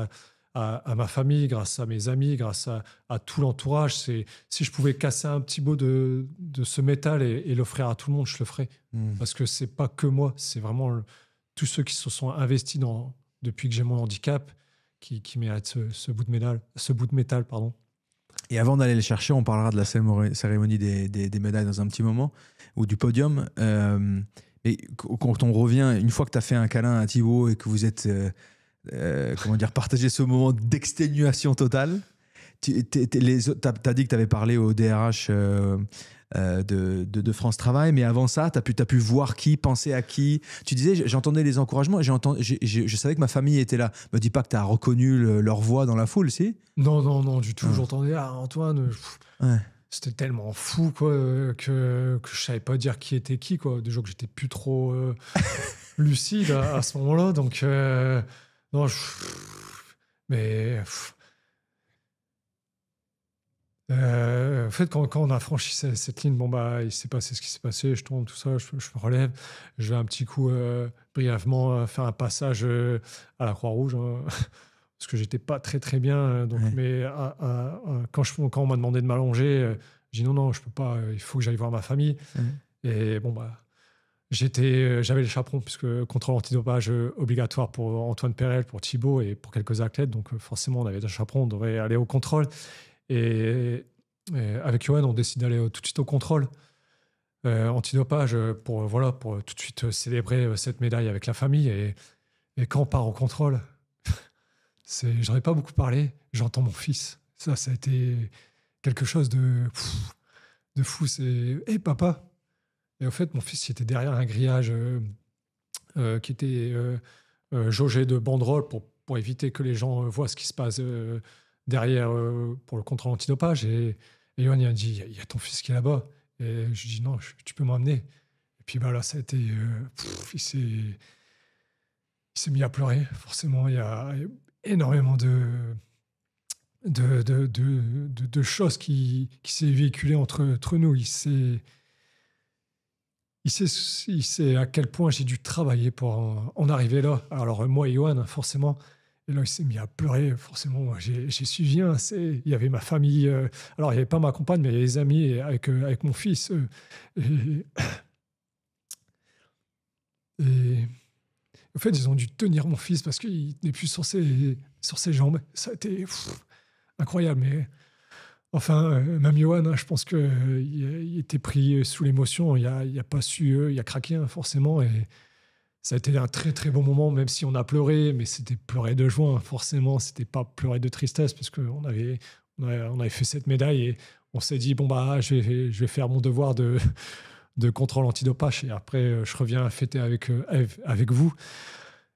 à ma famille, grâce à mes amis, grâce à tout l'entourage. Si je pouvais casser un petit bout de ce métal et l'offrir à tout le monde, je le ferais. Parce que c'est pas que moi, c'est vraiment tous ceux qui se sont investis depuis que j'ai mon handicap qui méritent ce bout de métal. Pardon. Et avant d'aller le chercher, on parlera de la cérémonie des médailles dans un petit moment, ou du podium. Mais quand on revient, une fois que tu as fait un câlin à Thibaut et que vous êtes partagé ce moment d'exténuation totale, tu as dit que tu avais parlé au DRH de France Travail, mais avant ça, tu as pu voir qui, penser à qui. Tu disais, j'entendais les encouragements, je savais que ma famille était là. Me dis pas que tu as reconnu leur voix dans la foule, si? Non, du tout. J'entendais, Antoine, c'était tellement fou quoi, que je savais pas dire qui était qui, quoi. Déjà que j'étais plus trop lucide à ce moment-là. Donc, non, mais... en fait, quand on a franchi cette ligne, il s'est passé ce qui s'est passé, je tourne, tout ça, je me relève, je vais un petit coup brièvement faire un passage à la Croix-Rouge, hein, parce que j'étais pas très très bien. Donc, mais quand on m'a demandé de m'allonger, j'ai dit non, je peux pas, il faut que j'aille voir ma famille. Et j'avais le chaperon, puisque contrôle antidopage obligatoire pour Antoine Perel, pour Thibaut et pour quelques athlètes. Donc forcément, on avait un chaperon, on devait aller au contrôle. Et avec Johan, on décide d'aller tout de suite au contrôle antidopage pour tout de suite célébrer cette médaille avec la famille. Et quand on part au contrôle, j'en ai pas beaucoup parlé, j'entends mon fils. Ça a été quelque chose de fou. C'est « Hey papa !» Et en fait, mon fils il était derrière un grillage qui était jaugé de banderoles pour éviter que les gens voient ce qui se passe derrière pour le contrôle antidopage. Et Johan il a dit, il y a ton fils qui est là-bas. Et je lui dis, non, tu peux m'emmener. Et puis là, ça a été... il s'est mis à pleurer. Forcément, il y a énormément de choses qui s'est véhiculées entre nous. Il sait à quel point j'ai dû travailler pour en arriver là. Alors moi et Johan, forcément... Et là, il s'est mis à pleurer. Forcément, moi, j'ai suivi. Il y avait ma famille. Alors, il n'y avait pas ma compagne, mais il y avait les amis avec mon fils. Et en fait, ils ont dû tenir mon fils parce qu'il n'est plus sur ses jambes. Ça a été incroyable. Mais enfin, même Johan, je pense qu'il était pris sous l'émotion. Il a pas su, il a craqué forcément. Et ça a été un très très bon moment, même si on a pleuré, mais c'était pleurer de joie, forcément, c'était pas pleurer de tristesse, parce qu'on avait fait cette médaille et on s'est dit, je vais faire mon devoir de contrôle antidopage et après je reviens fêter avec vous.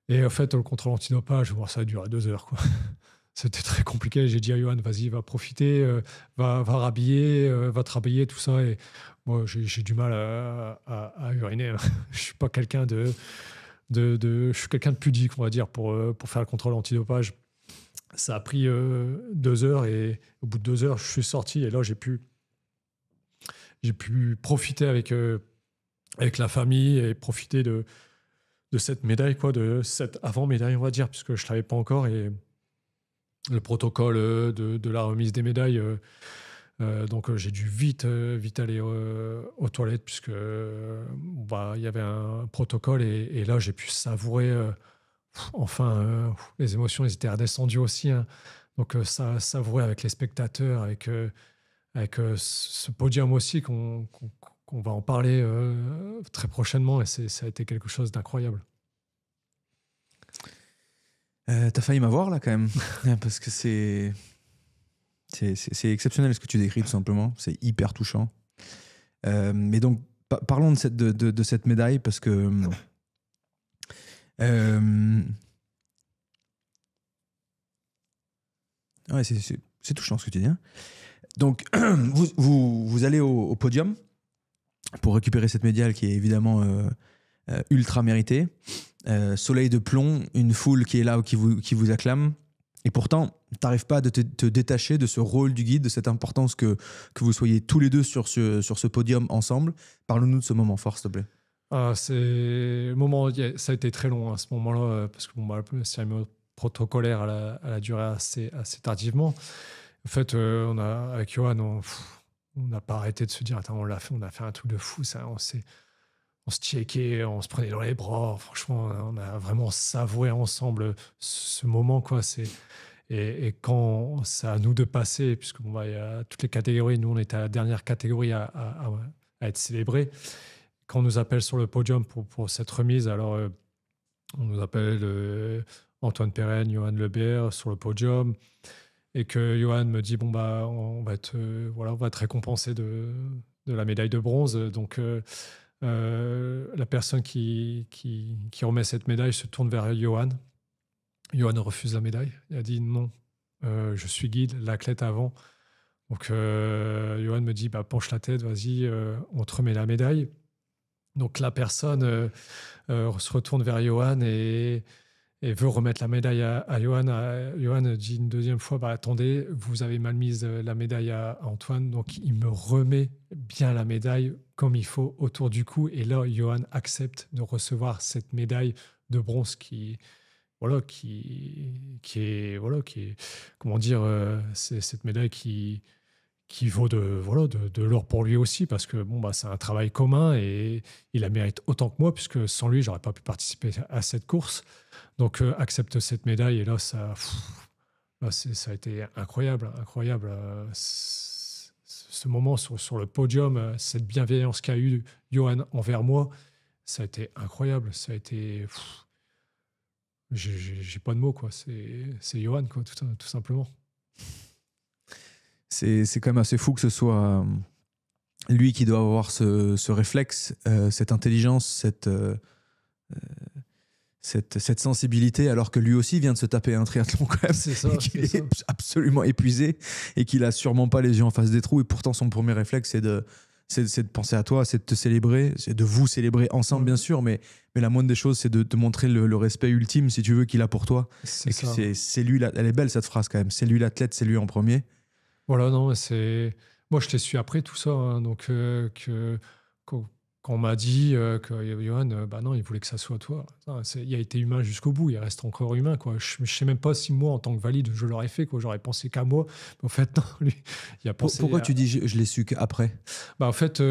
Et en fait, le contrôle antidopage, ça a duré 2 heures, quoi. c'était très compliqué. J'ai dit à Johan, vas-y, va profiter, va rhabiller, va te rhabiller, tout ça. Et moi, j'ai du mal à uriner. Je suis pas quelqu'un je suis quelqu'un de pudique, on va dire, pour faire le contrôle antidopage. Ça a pris 2 heures et au bout de 2 heures, je suis sorti et là, j'ai pu profiter avec la famille et profiter de cette médaille, quoi, de cette avant-médaille, on va dire, puisque je ne l'avais pas encore. Et le protocole de la remise des médailles, donc j'ai dû vite aller aux toilettes, puisque il y avait un protocole. Et là, j'ai pu savourer, enfin, les émotions, elles étaient redescendues aussi. Hein. Donc, savourer avec les spectateurs, avec ce podium aussi qu'on va en parler très prochainement. Et ça a été quelque chose d'incroyable. T'as failli m'avoir là quand même, parce que c'est exceptionnel ce que tu décris tout simplement, c'est hyper touchant. Mais donc parlons de cette médaille parce que ouais, c'est touchant ce que tu dis. Hein. Donc vous allez au podium pour récupérer cette médaille qui est évidemment ultra méritée. Soleil de plomb, une foule qui est là, qui vous acclame. Et pourtant, tu n'arrives pas à te détacher de ce rôle du guide, de cette importance que vous soyez tous les deux sur ce podium ensemble. Parle-nous de ce moment fort, s'il te plaît. Le moment, ça a été très long à ce moment-là, parce que la cérémonie protocolaire elle a duré assez tardivement. En fait, avec Johan, on n'a pas arrêté de se dire, attends, on a fait un truc de fou, ça, on se checkait, on se prenait dans les bras. Franchement, on a vraiment savouré ensemble ce moment, quoi. Et quand c'est à nous de passer, puisque il y a toutes les catégories, nous on était à la dernière catégorie à être célébrée. Quand on nous appelle sur le podium pour cette remise, alors on nous appelle Antoine Perren, Johan Lebert sur le podium, et que Johan me dit on va être récompensé de la médaille de bronze. Donc la personne qui remet cette médaille se tourne vers Johan. Johan refuse la médaille. Il a dit non, je suis guide, l'athlète avant. Donc Johan me dit penche la tête, vas-y, on te remet la médaille. Donc la personne se retourne vers Johan et veut remettre la médaille à Johan. Johan dit une deuxième fois, attendez, vous avez mal mise la médaille à Antoine. Donc il me remet bien la médaille comme il faut autour du cou. Et là, Johan accepte de recevoir cette médaille de bronze qui est, comment dire, c'est cette médaille qui vaut de l'or pour lui aussi, parce que c'est un travail commun et il la mérite autant que moi, puisque sans lui, j'aurais pas pu participer à cette course. Donc, accepte cette médaille et là, ça a été incroyable. Ce moment sur le podium, cette bienveillance qu'a eu Johan envers moi, ça a été incroyable. Ça a été... J'ai pas de mots, quoi. C'est Johan, quoi, tout simplement. C'est quand même assez fou que ce soit lui qui doit avoir ce réflexe, cette intelligence, cette sensibilité, alors que lui aussi vient de se taper un triathlon quand même. C'est ça. Qu'il est absolument épuisé et qu'il a sûrement pas les yeux en face des trous. Et pourtant, son premier réflexe, c'est de penser à toi, c'est de te célébrer, c'est de vous célébrer ensemble, bien sûr, mais la moindre des choses, c'est de te montrer le respect ultime, si tu veux, qu'il a pour toi. C'est lui, elle est belle cette phrase quand même. C'est lui l'athlète, c'est lui en premier. Voilà, non, moi, je t'ai su après tout ça. Hein, donc, quand on m'a dit que Johan, non, il voulait que ça soit toi. Il a été humain jusqu'au bout, il reste encore humain, quoi. Je ne sais même pas si moi, en tant que valide, je l'aurais fait, quoi. J'aurais pensé qu'à moi. Mais en fait, non, lui, il a pensé. Pourquoi tu dis je l'ai su qu'après ? En fait,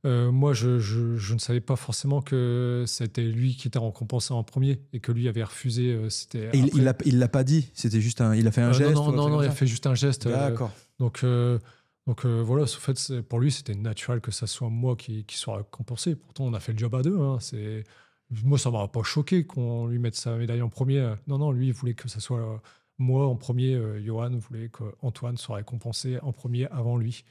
moi, je ne savais pas forcément que c'était lui qui était récompensé en premier et que lui avait refusé. Il l'a pas dit, c'était juste il a fait un geste. Non, il a fait juste un geste. D'accord. Donc voilà, en fait, pour lui, c'était naturel que ça soit moi qui soit récompensé. Pourtant, on a fait le job à deux. Hein. Moi, ça ne m'a pas choqué qu'on lui mette sa médaille en premier. Non, lui, il voulait que ça soit moi en premier. Johan voulait qu'Antoine soit récompensé en premier avant lui.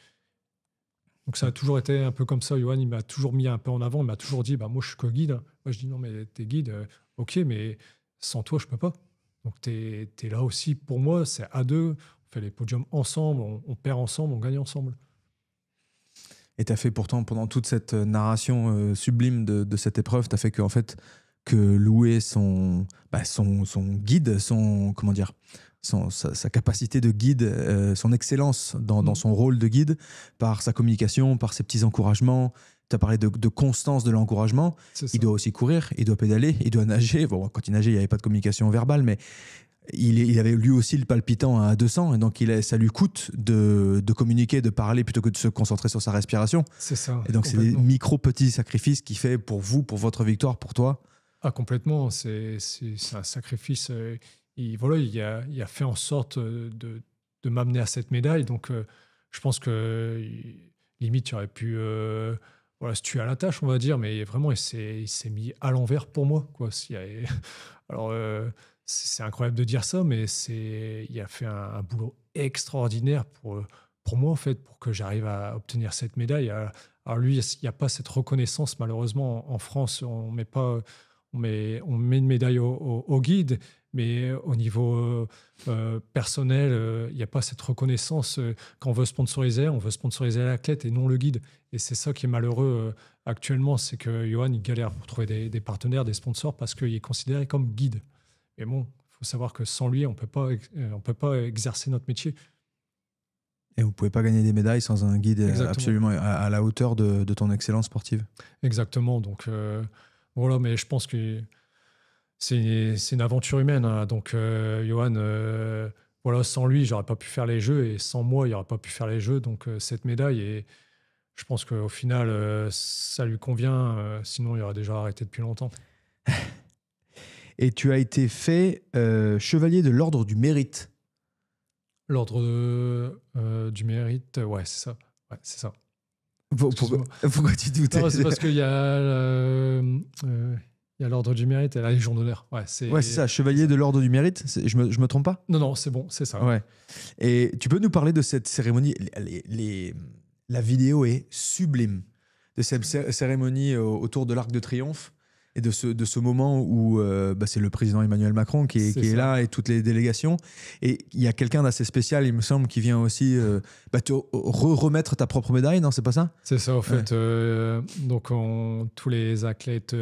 Donc ça a toujours été un peu comme ça. Johan, il m'a toujours mis un peu en avant. Il m'a toujours dit, moi, je suis co-guide. Moi, je dis, non, mais t'es guide, ok, mais sans toi, je peux pas. Donc, tu es là aussi pour moi, c'est à deux. On fait les podiums ensemble, on perd ensemble, on gagne ensemble. Et tu as fait pourtant, pendant toute cette narration sublime de cette épreuve, tu as fait que, en fait, que louer son guide, comment dire, sa capacité de guide, son excellence dans son rôle de guide, par sa communication, par ses petits encouragements. Tu as parlé de constance de l'encouragement. Il doit aussi courir, il doit pédaler, il doit nager. Bon, quand il nageait, il n'y avait pas de communication verbale, mais il avait lui aussi le palpitant à 200, et donc ça lui coûte de communiquer, de parler, plutôt que de se concentrer sur sa respiration. C'est ça. Et donc, c'est des petits sacrifices qu'il fait pour vous, pour votre victoire, pour toi. Ah, complètement. C'est un sacrifice. Il a fait en sorte de m'amener à cette médaille. Donc, je pense que limite, il aurait pu se tuer à la tâche, on va dire. Mais vraiment, il s'est mis à l'envers pour moi, quoi. Alors, c'est incroyable de dire ça, mais il a fait un boulot extraordinaire pour moi, en fait, pour que j'arrive à obtenir cette médaille. Alors lui, il n'y a pas cette reconnaissance, malheureusement. En France, on met une médaille au guide, mais au niveau personnel, il n'y a pas cette reconnaissance. Quand on veut sponsoriser l'athlète et non le guide. Et c'est ça qui est malheureux actuellement, c'est que Johan, il galère pour trouver des partenaires, des sponsors, parce qu'il est considéré comme guide. Mais bon, il faut savoir que sans lui, on peut pas exercer notre métier. Et vous ne pouvez pas gagner des médailles sans un guide Exactement. Absolument à la hauteur de ton excellence sportive. Exactement. Donc voilà, mais je pense que c'est une aventure humaine. Hein. Donc Johan, voilà, sans lui, j'aurais pas pu faire les Jeux, et sans moi, il n'aurait pas pu faire les Jeux. Donc cette médaille, et je pense qu'au final, ça lui convient. Sinon, il aurait déjà arrêté depuis longtemps. Et tu as été fait chevalier de l'Ordre du Mérite. L'Ordre du Mérite, ouais, c'est ça. Ouais, c'est ça. Pourquoi tu doutes? C'est parce qu'il y a l'Ordre du Mérite et la Légion d'honneur. Ouais, c'est ça, chevalier de l'Ordre du Mérite. Je me trompe pas? Non, c'est bon, c'est ça. Ouais. Et tu peux nous parler de cette cérémonie? La vidéo est sublime de cette cérémonie autour de l'Arc de Triomphe. Et de ce moment où c'est le président Emmanuel Macron qui est là, et toutes les délégations. Et il y a quelqu'un d'assez spécial, il me semble, qui vient aussi te remettre ta propre médaille, non? C'est pas ça? C'est ça, en fait. Donc, tous les athlètes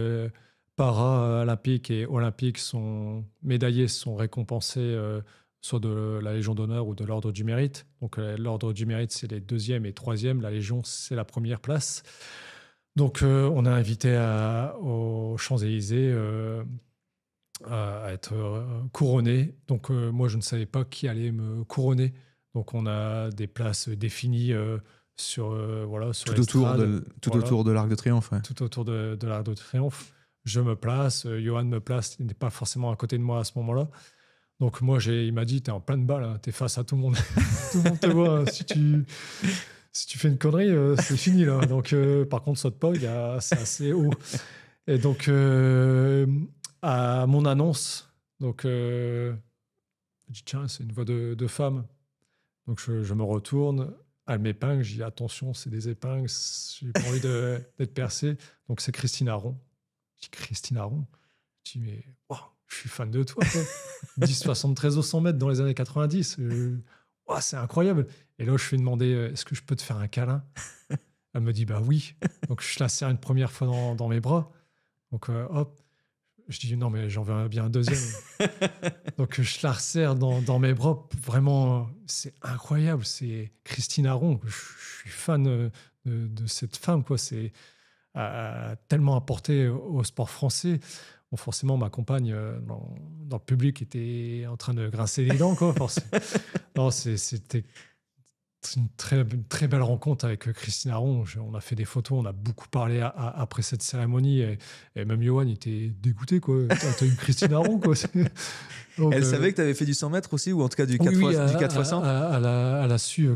para-olympiques et olympiques sont médaillés, sont récompensés soit de la Légion d'honneur ou de l'Ordre du Mérite. Donc, l'Ordre du Mérite, c'est les 2e et 3e. La Légion, c'est la première place. Donc, on a invité aux Champs-Élysées à être couronné. Donc, moi, je ne savais pas qui allait me couronner. Donc, on a des places définies sur tout autour de l'Arc de Triomphe. Ouais. Tout autour de l'Arc de Triomphe. Je me place, Johan me place, il n'est pas forcément à côté de moi à ce moment-là. Donc, moi, il m'a dit, t'es en pleine balle, hein, t'es face à tout le monde. Tout le monde te voit. Hein, si tu fais une connerie, c'est fini là. Donc, par contre, saute pas, c'est assez haut. Et donc, à mon annonce, donc, je dis tiens, c'est une voix de femme. Donc, je me retourne, elle m'épingle, je dis attention, c'est des épingles, j'ai pas envie d'être percé. Donc, c'est Christine Aron. Je dis Christine Aron. Je dis mais wow, je suis fan de toi. 10,73 au 100 mètres dans les années 90. Wow, c'est incroyable. Et là, je lui ai demandé est-ce que je peux te faire un câlin? Elle me dit bah oui. Donc je la serre une première fois dans mes bras. Donc hop, je dis non mais j'en veux bien un deuxième. Donc je la resserre dans mes bras. Vraiment, c'est incroyable. C'est Christine Aron. Je suis fan de cette femme, quoi. C'est tellement apporté au sport français. Bon, forcément, ma compagne dans le public était en train de grincer les dents, quoi. Non, c'était une très belle rencontre avec Christine Aron. On a fait des photos, on a beaucoup parlé après cette cérémonie, et même Johan était dégoûté, quoi. T'as eu Christine Aron, quoi. Donc, elle savait que tu avais fait du 100 mètres aussi, ou en tout cas du 4 oui, du 4 x 100? Elle a su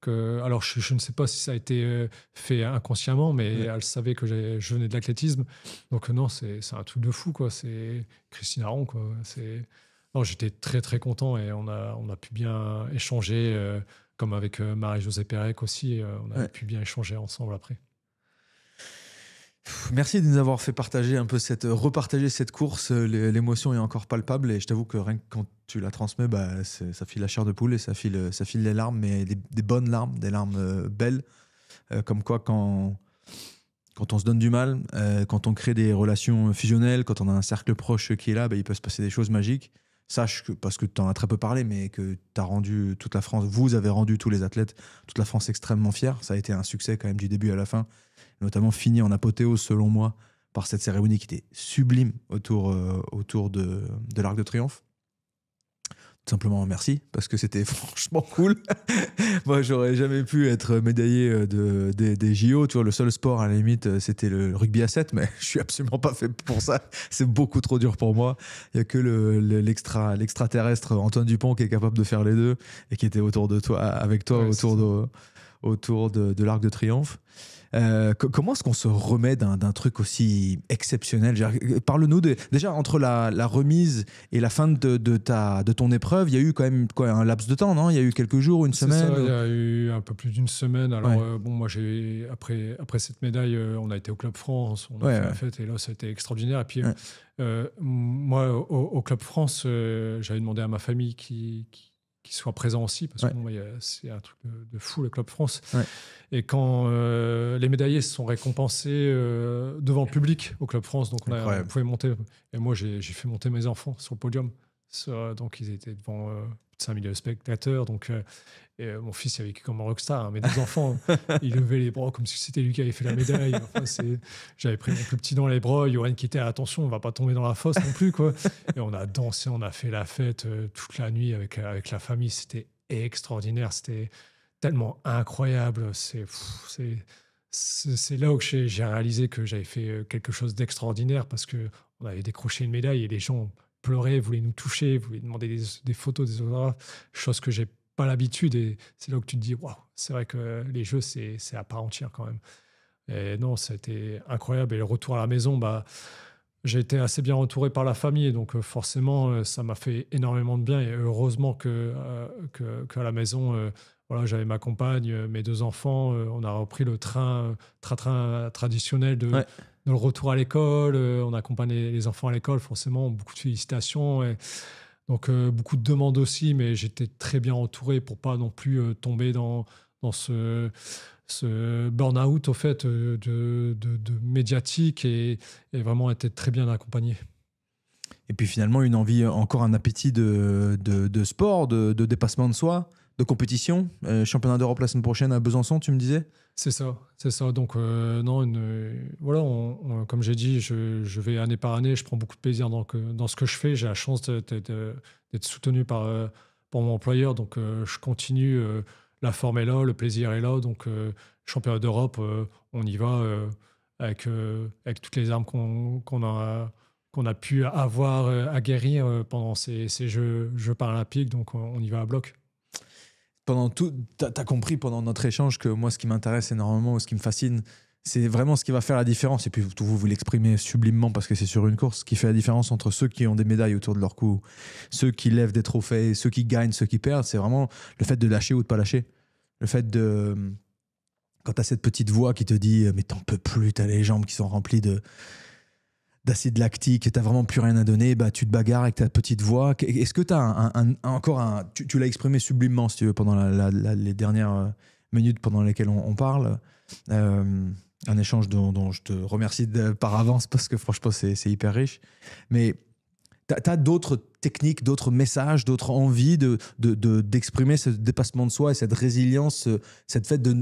alors, je ne sais pas si ça a été fait inconsciemment, mais elle savait que je venais de l'athlétisme. Donc, non, c'est un truc de fou, quoi. C'est Christine Aron, quoi. Non, j'étais très, très content, et on a pu bien échanger, comme avec Marie-Josée Pérec aussi. On a pu bien échanger ensemble après. Merci de nous avoir fait repartager cette course. L'émotion est encore palpable et je t'avoue que rien que quand tu la transmets, bah, ça file la chair de poule et ça file les larmes, mais des bonnes larmes, des larmes belles. Comme quoi, quand on se donne du mal, quand on crée des relations fusionnelles, quand on a un cercle proche qui est là, bah, il peut se passer des choses magiques. Sache que, parce que tu en as très peu parlé, mais que tu as rendu toute la France, vous avez rendu tous les athlètes, toute la France extrêmement fière. Ça a été un succès quand même du début à la fin, notamment fini en apothéose selon moi par cette cérémonie qui était sublime autour de l'Arc de Triomphe. Tout simplement merci, parce que c'était franchement cool. Moi, j'aurais jamais pu être médaillé des JO. Tu vois, le seul sport, à la limite, c'était le rugby à 7, mais je suis absolument pas fait pour ça. C'est beaucoup trop dur pour moi. Il y a que l'extraterrestre Antoine Dupont qui est capable de faire les deux et qui était autour de toi, avec toi, Ouais, autour de l'Arc de Triomphe. Comment est-ce qu'on se remet d'un truc aussi exceptionnel? Parle-nous déjà entre la remise et la fin de ton épreuve, il y a eu quand même un laps de temps, non? Il y a eu quelques jours, une semaine? Ça, il y a eu un peu plus d'une semaine. Alors, Ouais. bon, moi, après cette médaille, on a été au Club France, on a Ouais, fait ouais. la fête, et là, ça a été extraordinaire. Et puis, Ouais. moi, au Club France, j'avais demandé à ma famille qui soit présent aussi, parce Ouais. que bon, c'est un truc de fou, le Club France. Ouais. Et quand les médaillés se sont récompensés devant le public au Club France, donc on Incroyable. pouvait monter. Et moi, j'ai fait monter mes enfants sur le podium. Donc, ils étaient devant plus de 5000 spectateurs. Donc, mon fils, il avait vécu comme un rockstar. Hein, mes deux enfants, ils levaient les bras comme si c'était lui qui avait fait la médaille. Enfin, j'avais pris mon plus petit dans les bras. Yoann qui était, attention, on va pas tomber dans la fosse non plus, quoi. Et on a dansé, on a fait la fête toute la nuit avec la famille. C'était extraordinaire. C'était tellement incroyable. C'est là où j'ai réalisé que j'avais fait quelque chose d'extraordinaire, parce que on avait décroché une médaille et les gens pleuraient, voulaient nous toucher, voulaient demander des photos, des autographes, chose que j'ai pas l'habitude. Et c'est là où tu te dis, waouh, c'est vrai que les jeux, c'est à part entière quand même. Et non, ça a été incroyable. Et le retour à la maison, bah, j'ai été assez bien entouré par la famille, donc forcément, ça m'a fait énormément de bien. Et heureusement qu'à la maison, voilà, j'avais ma compagne, mes deux enfants, on a repris le train traditionnel de Ouais. le retour à l'école, on accompagne les enfants à l'école, forcément, beaucoup de félicitations. Et donc, beaucoup de demandes aussi, mais j'étais très bien entouré pour pas non plus tomber dans ce burn-out au fait de médiatique, et vraiment être très bien accompagné. Et puis finalement, une envie, encore un appétit de sport, de dépassement de soi, de compétition. Championnat d'Europe la semaine prochaine à Besançon, tu me disais? C'est ça, c'est ça. Donc, non, voilà, comme j'ai dit, je vais année par année, je prends beaucoup de plaisir dans ce que je fais. J'ai la chance d'être soutenu par mon employeur, donc je continue. La forme est là, le plaisir est là. Donc, championnat d'Europe, on y va avec toutes les armes qu'on a pu avoir, acquérir pendant ces Jeux paralympiques. Donc, on y va à bloc. T'as compris pendant notre échange que moi, ce qui m'intéresse énormément, ce qui me fascine, c'est vraiment ce qui va faire la différence. Et puis vous l'exprimez sublimement parce que c'est sur une course, ce qui fait la différence entre ceux qui ont des médailles autour de leur cou, ceux qui lèvent des trophées, ceux qui gagnent, ceux qui perdent. C'est vraiment le fait de lâcher ou de pas lâcher. Le fait de... Quand t'as cette petite voix qui te dit « mais t'en peux plus, t'as les jambes qui sont remplies d'acide lactique et t'as vraiment plus rien à donner », bah, tu te bagarres avec ta petite voix. Est-ce que t'as encore un... Tu l'as exprimé sublimement, si tu veux, pendant les dernières minutes pendant lesquelles on parle. Un échange dont je te remercie par avance parce que franchement, c'est hyper riche. Mais t'as d'autres techniques, d'autres messages, d'autres envies d'exprimer ce dépassement de soi et cette résilience, cette fait de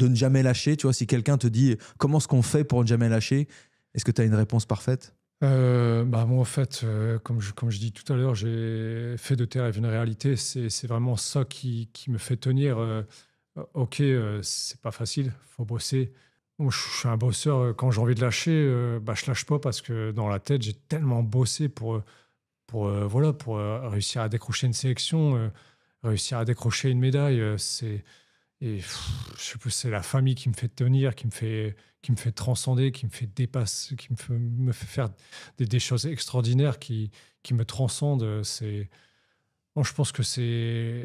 ne jamais lâcher. Tu vois, si quelqu'un te dit « comment est-ce qu'on fait pour ne jamais lâcher ?» Est-ce que tu as une réponse parfaite? Bah moi, en fait, comme je dis tout à l'heure, j'ai fait de tes rêves une réalité. C'est vraiment ça qui me fait tenir. Ok, c'est pas facile, faut bosser. Moi, je suis un bosseur. Quand j'ai envie de lâcher, bah, je lâche pas, parce que dans la tête, j'ai tellement bossé voilà, pour réussir à décrocher une sélection, réussir à décrocher une médaille. Je sais plus, c'est la famille qui me fait tenir, qui me fait transcender, qui me fait dépasser, me fait faire des choses extraordinaires qui me transcendent. Bon, je pense que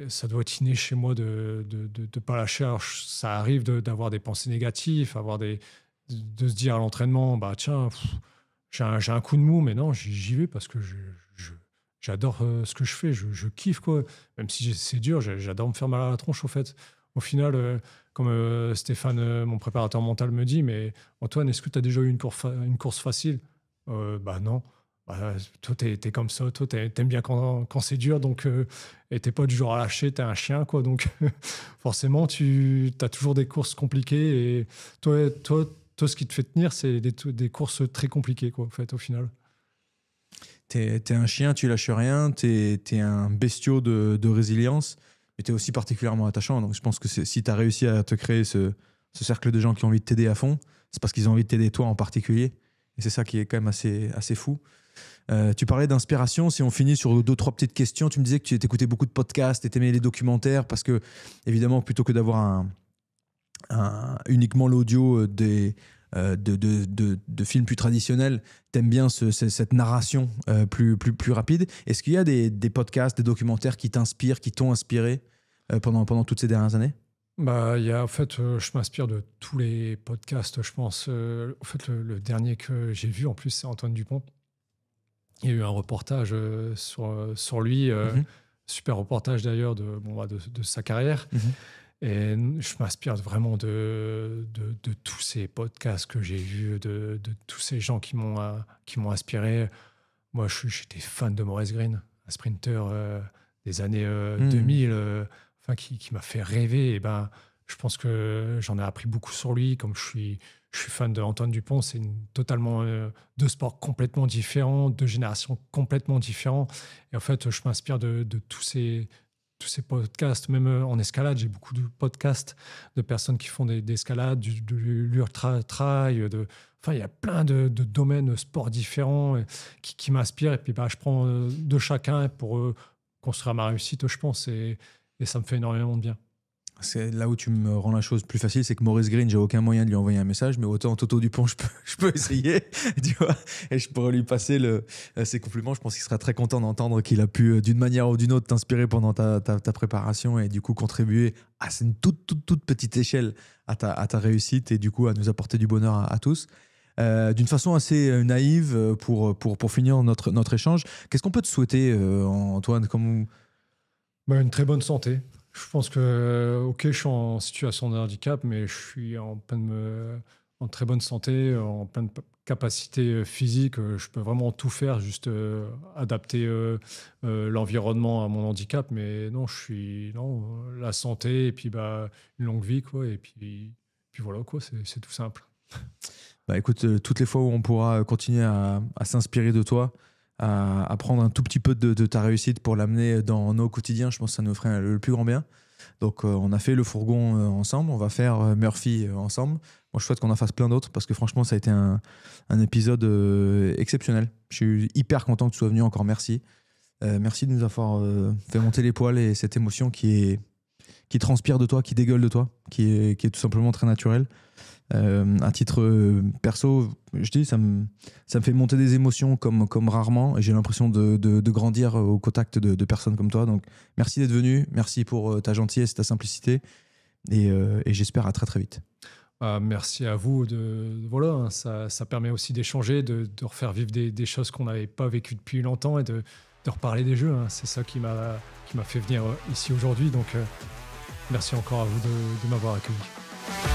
ça doit être inné chez moi de pas lâcher. Alors, ça arrive d'avoir des pensées négatives, avoir de se dire à l'entraînement, bah tiens, j'ai un coup de mou, mais non, j'y vais parce que j'adore ce que je fais, je kiffe, quoi. Même si c'est dur, j'adore me faire mal à la tronche, au fait. Au final, comme Stéphane, mon préparateur mental, me dit, mais Antoine, est-ce que tu as déjà eu une course facile? Bah non. Bah, toi, t'es comme ça, toi, t'aimes bien quand c'est dur, donc, et t'es pas du genre à lâcher, t'es un chien, quoi. Donc, forcément, tu as toujours des courses compliquées, et toi, ce qui te fait tenir, c'est des courses très compliquées, quoi, en fait, au final. T'es un chien, tu lâches rien, t'es un bestiau de résilience, mais t'es aussi particulièrement attachant. Donc je pense que si t'as réussi à te créer ce cercle de gens qui ont envie de t'aider à fond, c'est parce qu'ils ont envie de t'aider toi en particulier. Et c'est ça qui est quand même assez fou. Tu parlais d'inspiration. Si on finit sur 2-3 petites questions, tu me disais que tu écoutais beaucoup de podcasts et t'aimais les documentaires parce que, évidemment, plutôt que d'avoir uniquement l'audio de films plus traditionnels, t'aimes bien cette narration plus rapide. Est-ce qu'il y a des podcasts, des documentaires qui t'inspirent, qui t'ont inspiré pendant toutes ces dernières années? Bah, en fait, je m'inspire de tous les podcasts, je pense. En fait, le dernier que j'ai vu, en plus, c'est Antoine Dupont. Il y a eu un reportage sur lui, Mhm. super reportage d'ailleurs de sa carrière. Mhm. Et je m'inspire vraiment de tous ces podcasts que j'ai vus, de tous ces gens qui m'ont inspiré. Moi, j'étais fan de Maurice Green, un sprinter des années Mhm. 2000, enfin, qui m'a fait rêver. Et ben, je pense que j'en ai appris beaucoup sur lui. Comme je suis fan de Antoine Dupont, c'est totalement deux sports complètement différents, deux générations complètement différentes. Et en fait, je m'inspire de tous ces podcasts, même en escalade, j'ai beaucoup de podcasts de personnes qui font des escalades, de l'ultra-trail, enfin, il y a plein de domaines sports différents qui m'inspirent. Et puis, bah, je prends de chacun pour construire ma réussite, je pense, et ça me fait énormément de bien. C'est là où tu me rends la chose plus facile, c'est que Maurice Green, j'ai aucun moyen de lui envoyer un message, mais autant Toto Dupont, je peux essayer, tu vois, et je pourrais lui passer ses compliments. Je pense qu'il sera très content d'entendre qu'il a pu, d'une manière ou d'une autre, t'inspirer pendant ta préparation et du coup contribuer à une toute petite échelle à ta réussite et du coup à nous apporter du bonheur à tous. D'une façon assez naïve, pour finir notre échange, qu'est-ce qu'on peut te souhaiter, Antoine, Bah, une très bonne santé. Je pense que, ok, je suis en situation de handicap, mais je suis en très bonne santé, en pleine capacité physique. Je peux vraiment tout faire, juste adapter l'environnement à mon handicap. Mais non, non, la santé et puis bah, une longue vie, quoi. Et puis voilà, quoi, c'est tout simple. Bah écoute, toutes les fois où on pourra continuer à s'inspirer de toi, à prendre un tout petit peu de ta réussite pour l'amener dans nos quotidiens, je pense que ça nous ferait le plus grand bien. Donc on a fait le fourgon ensemble, on va faire Murphy ensemble. Moi je souhaite qu'on en fasse plein d'autres parce que franchement ça a été un épisode exceptionnel. Je suis hyper content que tu sois venu, encore merci. Merci de nous avoir fait monter les poils et cette émotion qui transpire de toi, qui dégueule de toi, qui est tout simplement très naturelle. À titre perso, je dis, ça me fait monter des émotions comme rarement et j'ai l'impression de grandir au contact de personnes comme toi. Donc merci d'être venu, merci pour ta gentillesse, ta simplicité et j'espère à très très vite. Merci à vous. Voilà, hein, ça permet aussi d'échanger, de refaire vivre des choses qu'on n'avait pas vécues depuis longtemps et de reparler des jeux, hein. C'est ça qui m'a fait venir ici aujourd'hui. Donc, merci encore à vous de m'avoir accueilli.